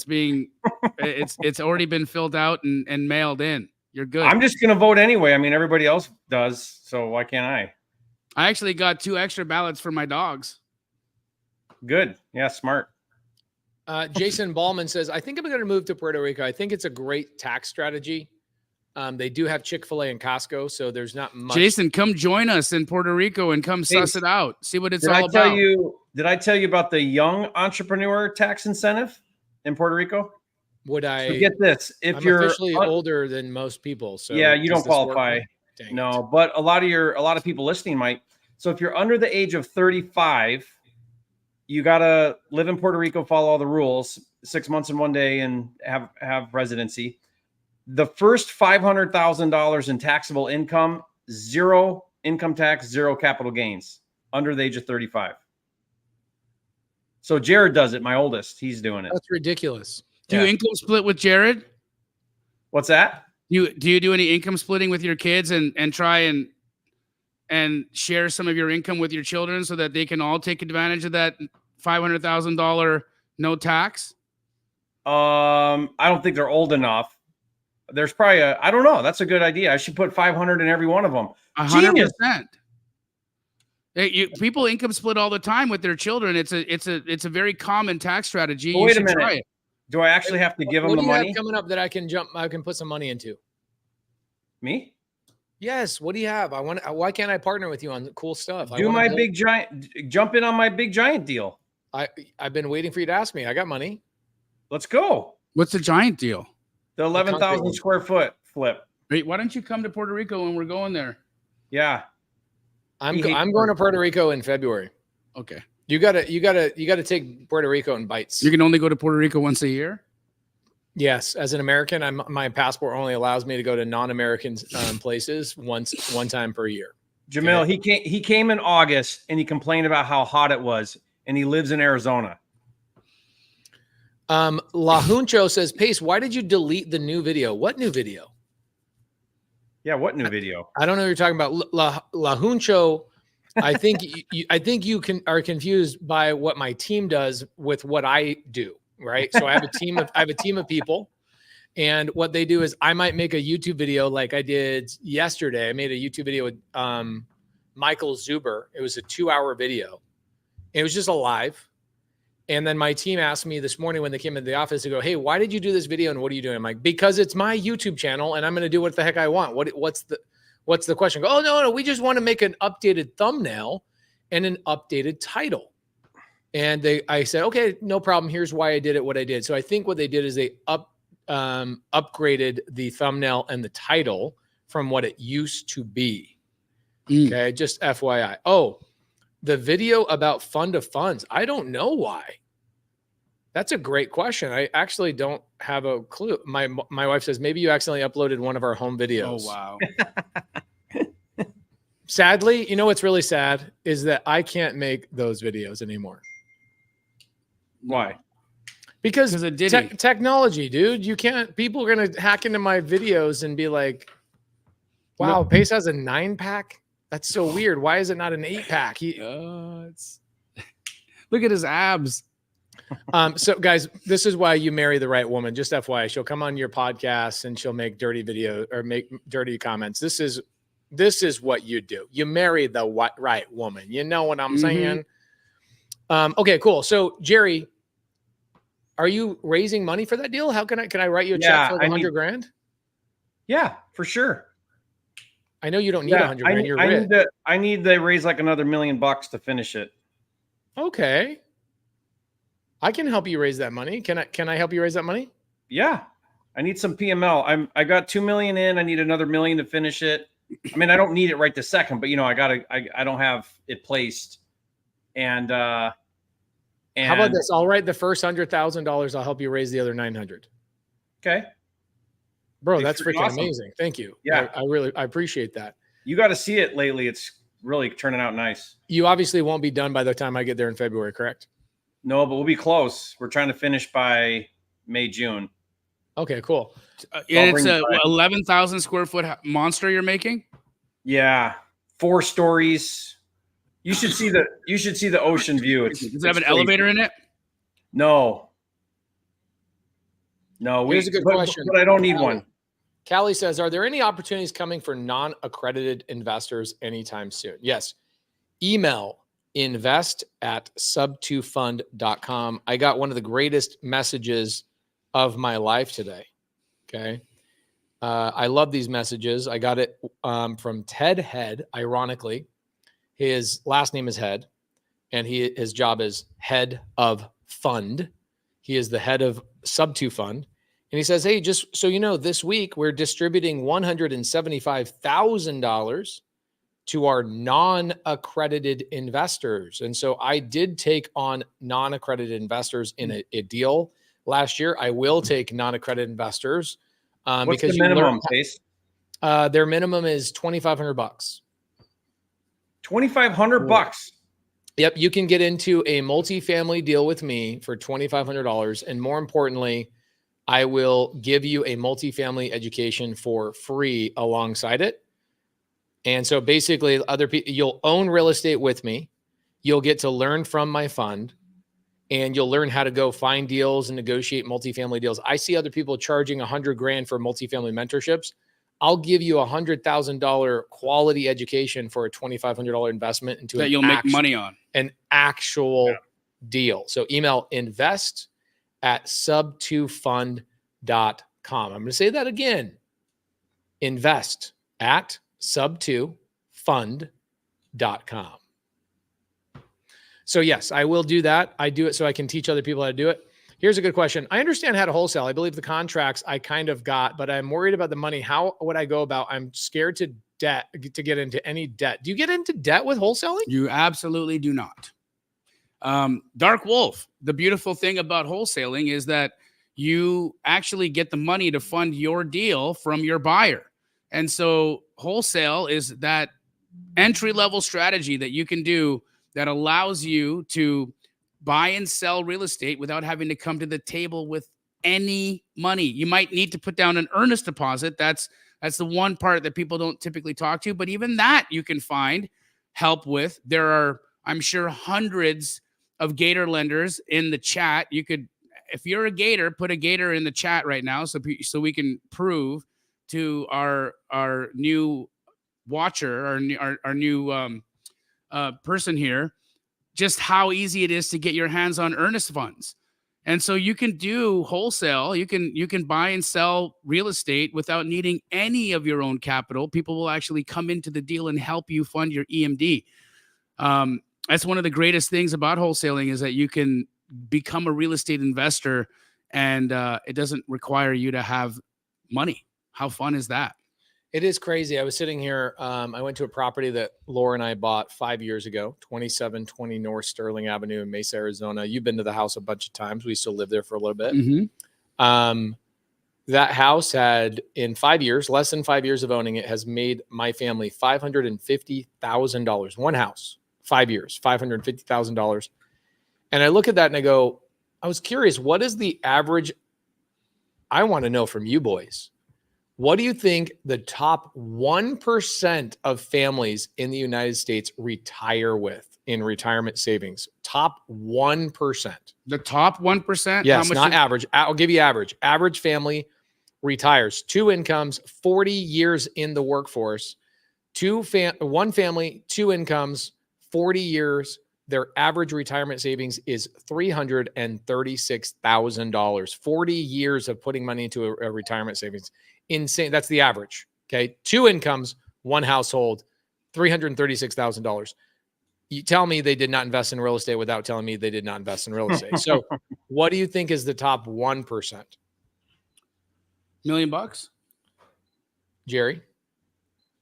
it's already been filled out and mailed in. You're good. I'm just going to vote anyway. I mean, everybody else does, so why can't I? I actually got 2 extra ballots for my dogs. Good. Yeah, smart. Jason Ballman says, I think I'm going to move to Puerto Rico. I think it's a great tax strategy. They do have Chick-fil-A and Costco, so there's not much. Jason, come join us in Puerto Rico and come suss it out. See what it's all about. Did I tell you about the young entrepreneur tax incentive in Puerto Rico? Would I? So get this. If I'm you're officially older than most people, so yeah, you don't does this work? qualify. Dang No, it. but a lot of people listening might. So if you're under the age of 35, you got to live in Puerto Rico, follow all the rules, 6 months and 1 day, and have residency. The first $500,000 in taxable income, zero income tax, zero capital gains, under the age of 35. So Jared does it, my oldest. He's doing it. That's ridiculous. Do you income split with Jared? What's that? Do you do any income splitting with your kids and try and share some of your income with your children so that they can all take advantage of that $500,000 no tax? I don't think they're old enough. There's probably I don't know. That's a good idea. I should put 500 in every one of them. 100%. People income split all the time with their children. It's a very common tax strategy. Wait a minute. Try it. Do I actually have to give them the money? What do you have coming up that I can put some money into? Me? Yes. What do you have? Why can't I partner with you on cool stuff? Jump in on my big giant deal. I've been waiting for you to ask me. I got money. Let's go. What's the giant deal? The 11,000 square foot flip. Wait, why don't you come to Puerto Rico when we're going there? Yeah. I'm going to Puerto Rico in February. Okay. You gotta take Puerto Rico in bites. You can only go to Puerto Rico once a year? Yes. As an American, my passport only allows me to go to non-American places one time per year. Jamil, he came in August and he complained about how hot it was, and he lives in Arizona. La Huncho says, Pace, why did you delete the new video? What new video? Yeah, what new video? I don't know what you're talking about. La Huncho, I think you are confused by what my team does with what I do, right? So I have a team of people, and what they do is I might make a YouTube video like I did yesterday. I made a YouTube video with Michael Zuber. It was a 2-hour video. It was just a live. And then my team asked me this morning when they came into the office to go, hey, why did you do this video and what are you doing? I'm like, because it's my YouTube channel and I'm going to do what the heck I want. What's the question? Go, oh, no, we just want to make an updated thumbnail and an updated title. And I said, okay, no problem. Here's why I did it, what I did. So I think what they did is they upgraded the thumbnail and the title from what it used to be. Okay, just FYI. Oh, the video about fund of funds. I don't know why. That's a great question. I actually don't have a clue. My wife says, maybe you accidentally uploaded one of our home videos. Oh, wow. Sadly, you know what's really sad is that I can't make those videos anymore. Why? Because of technology, dude. You can't. People are going to hack into my videos and be like, wow, Pace has a 9-pack? That's so weird. Why is it not an 8-pack? Look at his abs. So guys, this is why you marry the right woman. Just FYI, she'll come on your podcast and she'll make dirty video or make dirty comments. This is what you do. You marry the right woman. You know what I'm saying? Okay, cool. So Jerry, are you raising money for that deal? How can I write you a check for $100 grand? Yeah, for sure. I know you don't need $100 grand. You're rich. I need to raise like another $1 million to finish it. Okay. I can help you raise that money. Can I help you raise that money? Yeah. I need some PML. I got 2 million in. I need another $1 million to finish it. I mean, I don't need it right this second, but I don't have it placed. And how about this? I'll write the first $100,000. I'll help you raise the other 900. Okay. Bro, that's freaking amazing. Thank you. Yeah. I appreciate that. You got to see it lately. It's really turning out nice. You obviously won't be done by the time I get there in February, correct? No, but we'll be close. We're trying to finish by May, June. Okay, cool. And it's a 11,000 square foot monster you're making? Yeah. 4 stories. You should see the ocean view. Does it have an elevator in it? No. Here's a good question. But I don't need one. Callie says, are there any opportunities coming for non-accredited investors anytime soon? Yes. Email invest@subtofund.com. I got one of the greatest messages of my life today. Okay. I love these messages. I got it from Ted Head, ironically. His last name is Head, and his job is head of fund. He is the head of subto fund. And he says, hey, just so you know, this week we're distributing $175,000 to our non-accredited investors. And so I did take on non-accredited investors in a deal last year. I will take non-accredited investors. What's because the minimum, Pace? Their minimum is $2,500. $2,500. Yep, you can get into a multifamily deal with me for $2,500, and more importantly, I will give you a multifamily education for free alongside it. And so basically, other people, you'll own real estate with me. You'll get to learn from my fund, and you'll learn how to go find deals and negotiate multifamily deals. I see other people charging $100,000 for multifamily mentorships. I'll give you $100,000 quality education for a $2,500 investment into that you'll make money on. An actual deal. So email invest@subtofund.com. I'm going to say that again. invest@subtofund.com. So yes, I will do that. I do it so I can teach other people how to do it. Here's a good question. I understand how to wholesale. I believe the contracts I kind of got, but I'm worried about the money. How would I go about? I'm scared to get into any debt. Do you get into debt with wholesaling? You absolutely do not. Dark Wolf, the beautiful thing about wholesaling is that you actually get the money to fund your deal from your buyer. And so wholesale is that entry-level strategy that you can do that allows you to buy and sell real estate without having to come to the table with any money. You might need to put down an earnest deposit. That's the one part that people don't typically talk to, but even that you can find help with. There are, I'm sure, hundreds of Gator lenders in the chat. You could, if you're a Gator, put a Gator in the chat right now so we can prove to our new watcher, our new person here, just how easy it is to get your hands on earnest funds. And so you can do wholesale. You can buy and sell real estate without needing any of your own capital. People will actually come into the deal and help you fund your EMD. That's one of the greatest things about wholesaling is that you can become a real estate investor and it doesn't require you to have money. How fun is that? It is crazy. I was sitting here. I went to a property that Laura and I bought 5 years ago, 2720 North Sterling Avenue in Mesa, Arizona. You've been to the house a bunch of times. We still live there for a little bit. Mm-hmm. That house had, in 5 years, less than 5 years of owning it, has made my family $550,000. One house, 5 years, $550,000. And I look at that and I go, I was curious, what is the average? I want to know from you boys. What do you think the top 1% of families in the United States retire with in retirement savings? Top 1%. The top 1%? Yes, not average. I'll give you average. Average family retires 2 incomes, 40 years in the workforce. One family, 2 incomes, 40 years. Their average retirement savings is $336,000. 40 years of putting money into a retirement savings. Insane. That's the average. Okay. 2 incomes, 1 household, $336,000. You tell me they did not invest in real estate without telling me they did not invest in real estate. So what do you think is the top 1%? $1 million? Jerry?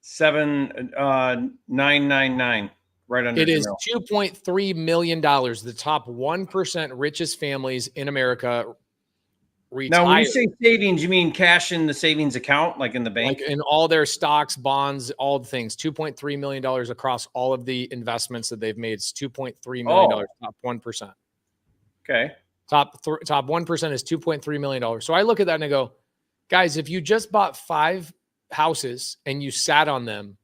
7,999. Right under. It is $2.3 million. The top 1% richest families in America retire. Now, when you say savings, you mean cash in the savings account, like in the bank? Like in all their stocks, bonds, all the things. $2.3 million across all of the investments that they've made. It's $2.3 million, top 1%. Okay. Top 1% is $2.3 million. So I look at that and I go, guys, if you just bought 5 houses and you sat on them,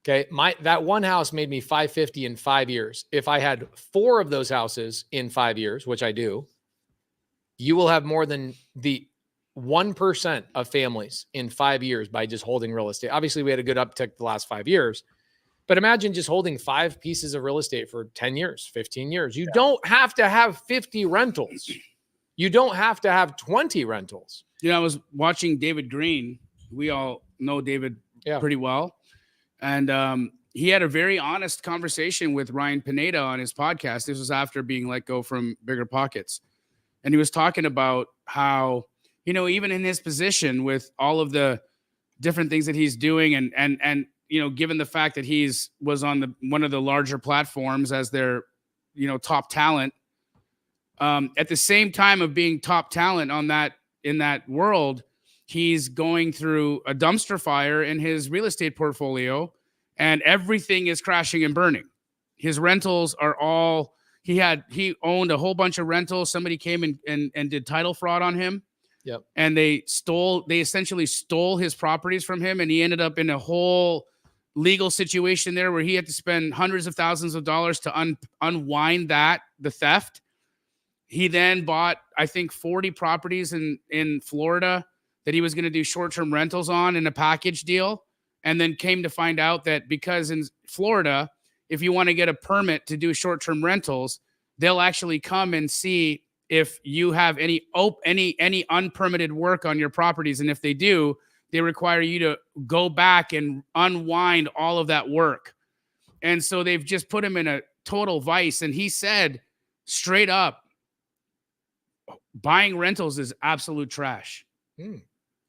okay, that one house made me $550 in 5 years. If I had 4 of those houses in 5 years, which I do, you will have more than the 1% of families in 5 years by just holding real estate. Obviously, we had a good uptick the last 5 years, but imagine just holding 5 pieces of real estate for 10 years, 15 years. You don't have to have 50 rentals. You don't have to have 20 rentals. I was watching David Green. We all know David pretty well. And he had a very honest conversation with Ryan Pineda on his podcast. This was after being let go from Bigger Pockets. And he was talking about how, even in his position with all of the different things that he's doing and given the fact that was on one of the larger platforms as their, top talent, at the same time of being top talent in that world, he's going through a dumpster fire in his real estate portfolio, and everything is crashing and burning. His rentals are all, he owned a whole bunch of rentals. Somebody came and did title fraud on him. Yep. And they essentially stole his properties from him. And he ended up in a whole legal situation there where he had to spend hundreds of thousands of dollars to unwind the theft. He then bought, I think, 40 properties in Florida that he was going to do short-term rentals on in a package deal. And then came to find out that because in Florida, if you want to get a permit to do short-term rentals, they'll actually come and see if you have any unpermitted work on your properties. And if they do, they require you to go back and unwind all of that work. And so they've just put him in a total vice. And he said straight up, buying rentals is absolute trash.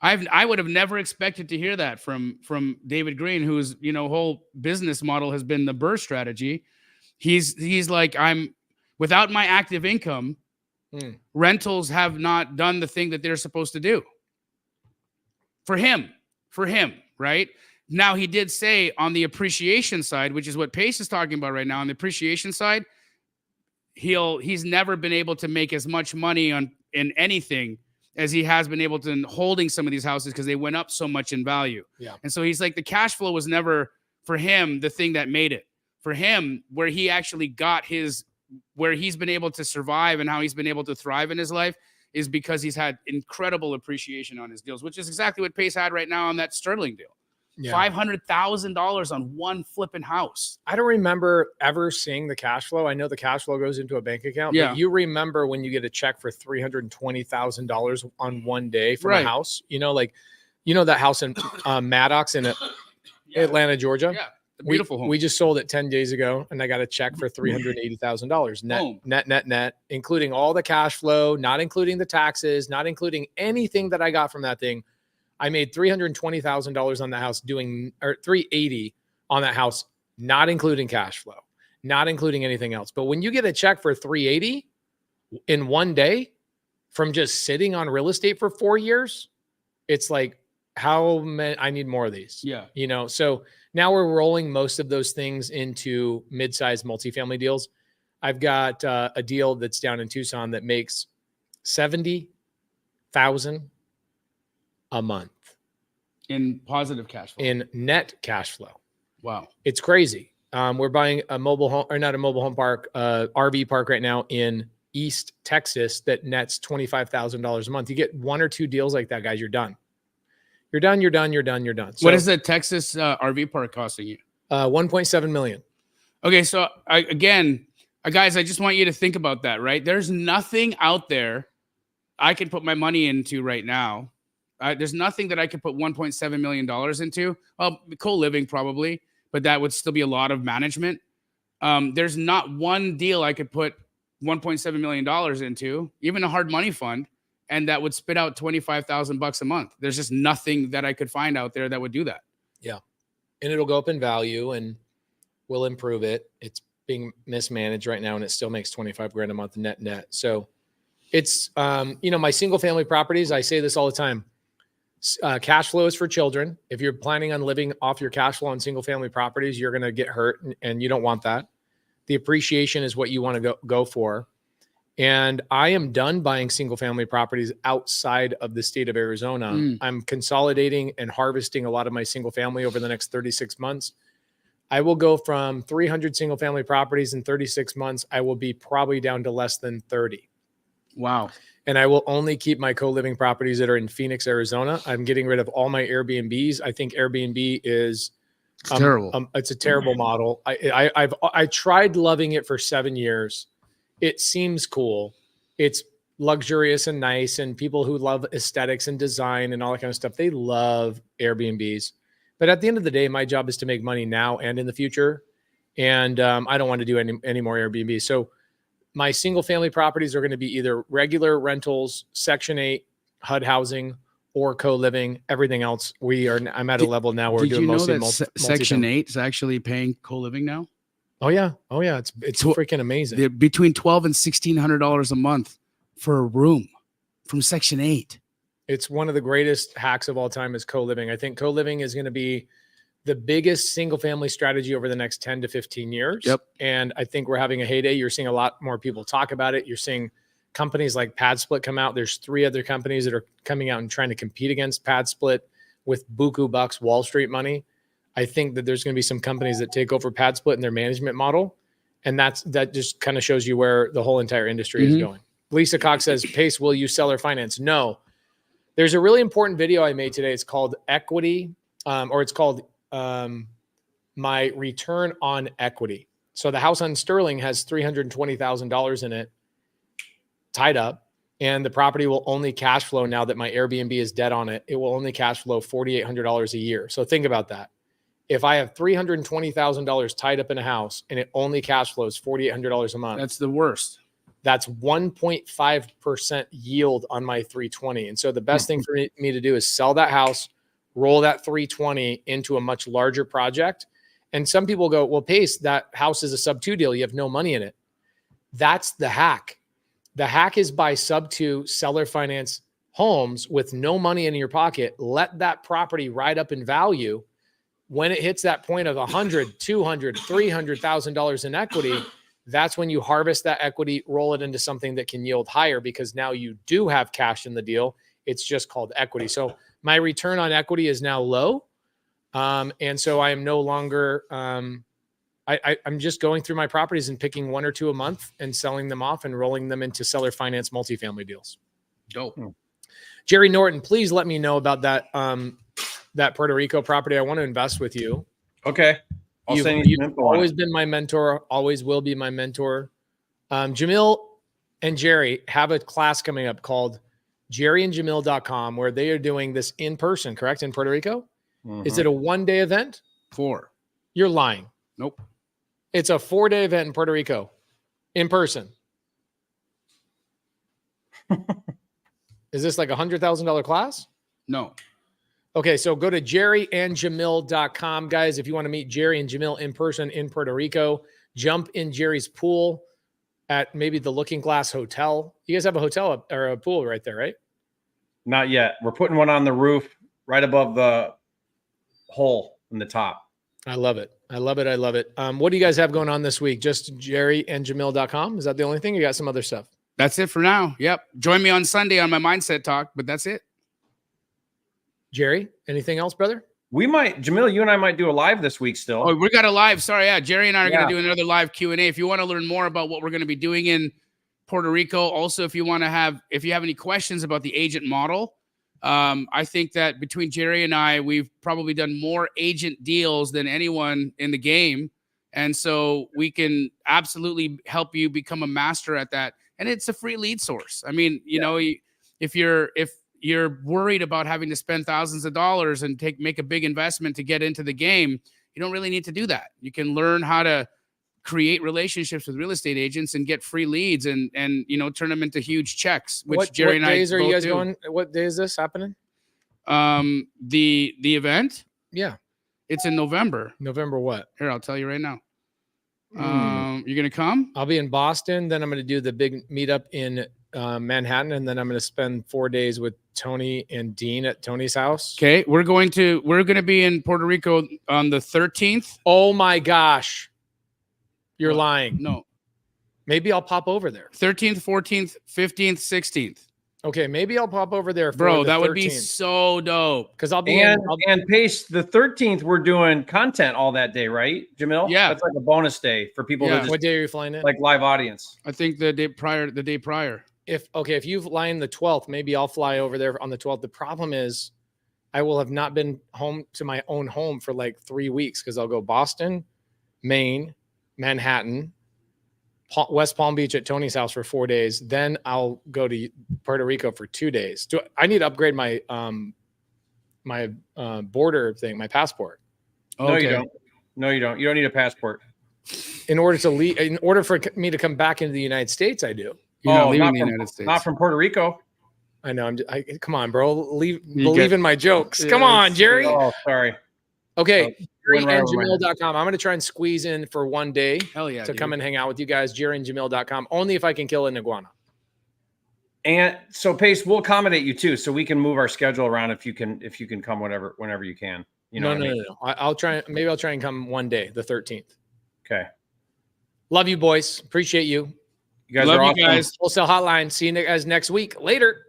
I would have never expected to hear that from David Green, whose whole business model has been the BRRRR strategy. He's like, without my active income, rentals have not done the thing that they're supposed to do. For him, right? Now, he did say on the appreciation side, which is what Pace is talking about right now, on the appreciation side, he's never been able to make as much money in anything as he has been able to in holding some of these houses because they went up so much in value. Yeah. And so he's like, the cash flow was never for him the thing that made it. For him, where he actually got where he's been able to survive and how he's been able to thrive in his life is because he's had incredible appreciation on his deals, which is exactly what Pace had right now on that Sterling deal. Yeah. $500,000 on one flipping house. I don't remember ever seeing the cash flow. I know the cash flow goes into a bank account. But you remember when you get a check for $320,000 on one day from a house, that house in Maddox in Atlanta, Georgia. Yeah. Beautiful home. We just sold it 10 days ago, and I got a check for $380,000 net, including all the cash flow, not including the taxes, not including anything that I got from that thing. I made $320,000 on the house or $380 on that house, not including cash flow, not including anything else. But when you get a check for $380 in one day from just sitting on real estate for 4 years, it's like, how many? I need more of these. Yeah. So now we're rolling most of those things into mid-sized multifamily deals. I've got a deal that's down in Tucson that makes $70,000 a month in positive cash flow, in net cash flow. Wow. It's crazy. We're buying a mobile home, or not a mobile home park, RV park right now in East Texas that nets $25,000 a month. You get one or two deals like that, guys, you're done. You're done. So, what is the Texas RV park costing you? $1.7 million. Okay. So guys, I just want you to think about that, right? There's nothing out there I can put my money into right now. There's nothing that I could put $1.7 million into. Co-living probably, but that would still be a lot of management. There's not one deal I could put $1.7 million into, even a hard money fund, and that would spit out $25,000 a month. There's just nothing that I could find out there that would do that. Yeah. And it'll go up in value and we'll improve it. It's being mismanaged right now and it still makes $25,000 a month net. So it's, my single family properties, I say this all the time. Cash flow is for children. If you're planning on living off your cash flow on single family properties, you're going to get hurt and you don't want that. The appreciation is what you want to go for. And I am done buying single family properties outside of the state of Arizona. I'm consolidating and harvesting a lot of my single family over the next 36 months. I will go from 300 single family properties in 36 months. I will be probably down to less than 30. Wow. And I will only keep my co-living properties that are in Phoenix, Arizona. I'm getting rid of all my Airbnbs. I think Airbnb is terrible. It's a terrible model. I tried loving it for 7 years. It seems cool. It's luxurious and nice, and people who love aesthetics and design and all that kind of stuff, they love Airbnbs. But at the end of the day, my job is to make money now and in the future. And I don't want to do any more Airbnbs. So my single family properties are going to be either regular rentals, Section 8, HUD housing, or co-living. Everything else, I'm at a level now where we're doing mostly Section 8 is actually paying co-living now? Oh yeah. It's freaking amazing. They're between $1,200 and $1,600 a month for a room from Section 8. It's one of the greatest hacks of all time is co-living. I think co-living is going to be the biggest single family strategy over the next 10 to 15 years. Yep. And I think we're having a heyday. You're seeing a lot more people talk about it. You're seeing companies like PadSplit come out. There's 3 other companies that are coming out and trying to compete against PadSplit with buku bucks, Wall Street money. I think that there's going to be some companies that take over PadSplit and their management model. And that just kind of shows you where the whole entire industry is going. Lisa Cox says, Pace, will you sell or finance? No. There's a really important video I made today. It's called Equity, or it's called My Return on Equity. So the house on Sterling has $320,000 in it tied up, and the property will only cash flow now that my Airbnb is dead on it. It will only cash flow $4,800 a year. So think about that. If I have $320,000 tied up in a house and it only cash flows $4,800 a month, That's the worst. that's 1.5% yield on my 320. And so the best thing for me to do is sell that house, roll that 320 into a much larger project. And some people go, well, Pace, that house is a sub-2 deal. You have no money in it. That's the hack. The hack is buy sub-2 seller finance homes with no money in your pocket. Let that property ride up in value. When it hits that point of $100,000, $200,000, $300,000 in equity, that's when you harvest that equity, roll it into something that can yield higher, because now you do have cash in the deal. It's just called equity. So my return on equity is now low. And so I am no longer, I'm just going through my properties and picking 1 or 2 a month and selling them off and rolling them into seller finance multifamily deals. Dope. Jerry Norton, please let me know about that, that Puerto Rico property. I want to invest with you. Okay. You've always been my mentor, always will be my mentor. Jamil and Jerry have a class coming up called jerryandjamil.com, where they are doing this in person, correct? In Puerto Rico? Mm-hmm. Is it a 1-day event? 4. You're lying. Nope. It's a 4-day event in Puerto Rico in person. Is this like $100,000 class? No. Okay, so go to jerryandjamil.com, guys. If you want to meet Jerry and Jamil in person in Puerto Rico, jump in Jerry's pool at maybe the Looking Glass Hotel. You guys have a hotel or a pool right there, right? Not yet. We're putting one on the roof right above the hole in the top. I love it. I love it. I love it. What do you guys have going on this week? Just jerryandjamil.com? Is that the only thing? You got some other stuff? That's it for now. Yep. Join me on Sunday on my mindset talk, but that's it. Jerry, anything else, brother? We might, Jamil, you and I might do a live this week still. Oh, we got a live. Sorry. Yeah. Jerry and I are going to do another live Q&A. If you want to learn more about what we're going to be doing in Puerto Rico. Also, if you have any questions about the agent model, I think that between Jerry and I, we've probably done more agent deals than anyone in the game. And so we can absolutely help you become a master at that. And it's a free lead source. I mean, you know, if you're worried about having to spend thousands of dollars and make a big investment to get into the game, you don't really need to do that. You can learn how to create relationships with real estate agents and get free leads and you know, turn them into huge checks, which Jerry and I days are you guys going? What day is this happening? The event? Yeah. It's in November. November what? Here, I'll tell you right now. You're going to come? I'll be in Boston. Then I'm going to do the big meetup in Manhattan. And then I'm going to spend 4 days with Tony and Dean at Tony's house. Okay. We're going to be in Puerto Rico on the 13th. Oh my gosh. You're lying. No. Maybe I'll pop over there. 13th, 14th, 15th, 16th. Okay, maybe I'll pop over there. Bro, that would be so dope. Because I'll be and Pace, the 13th, we're doing content all that day, right, Jamil? Yeah. That's like a bonus day for people to just, what day are you flying in? like live audience. I think the day prior. If you fly in the 12th, maybe I'll fly over there on the 12th. The problem is I will have not been home to my own home for like 3 weeks because I'll go Boston, Maine, Manhattan, West Palm Beach at Tony's house for 4 days. Then I'll go to Puerto Rico for 2 days. I need to upgrade my border thing, my passport. No, you don't. No, you don't. You don't need a passport. In order to leave, in order for me to come back into the United States, I do. You're not leaving not the from, United States. Not from Puerto Rico. I know. Come on, bro. Believe in my jokes. Come on, Jerry. Oh, sorry. Okay. Went right over my head. JerryandJamil.com. I'm going to try and squeeze in for 1 day Hell yeah, to come and hang out with you guys. JerryandJamil.com. Only if I can kill an iguana. And so, Pace, we'll accommodate you too, so we can move our schedule around if you can come whenever you can. You know No. I'll try. Maybe I'll try and come 1 day, the 13th. Okay. Love you, boys. Appreciate you. You guys Love are you awesome. guys. Wholesale Hotline. See you guys next week. Later.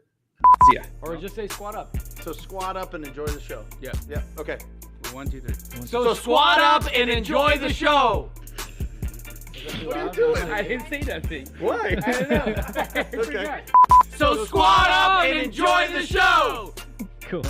See ya. Or just say squat up. So squat up and enjoy the show. Yeah. Yeah. Okay. 1, 2, 3. So squat up and enjoy the show. What are you doing? I didn't say nothing. Why? I don't know. Okay. So squat up and enjoy the show. Cool.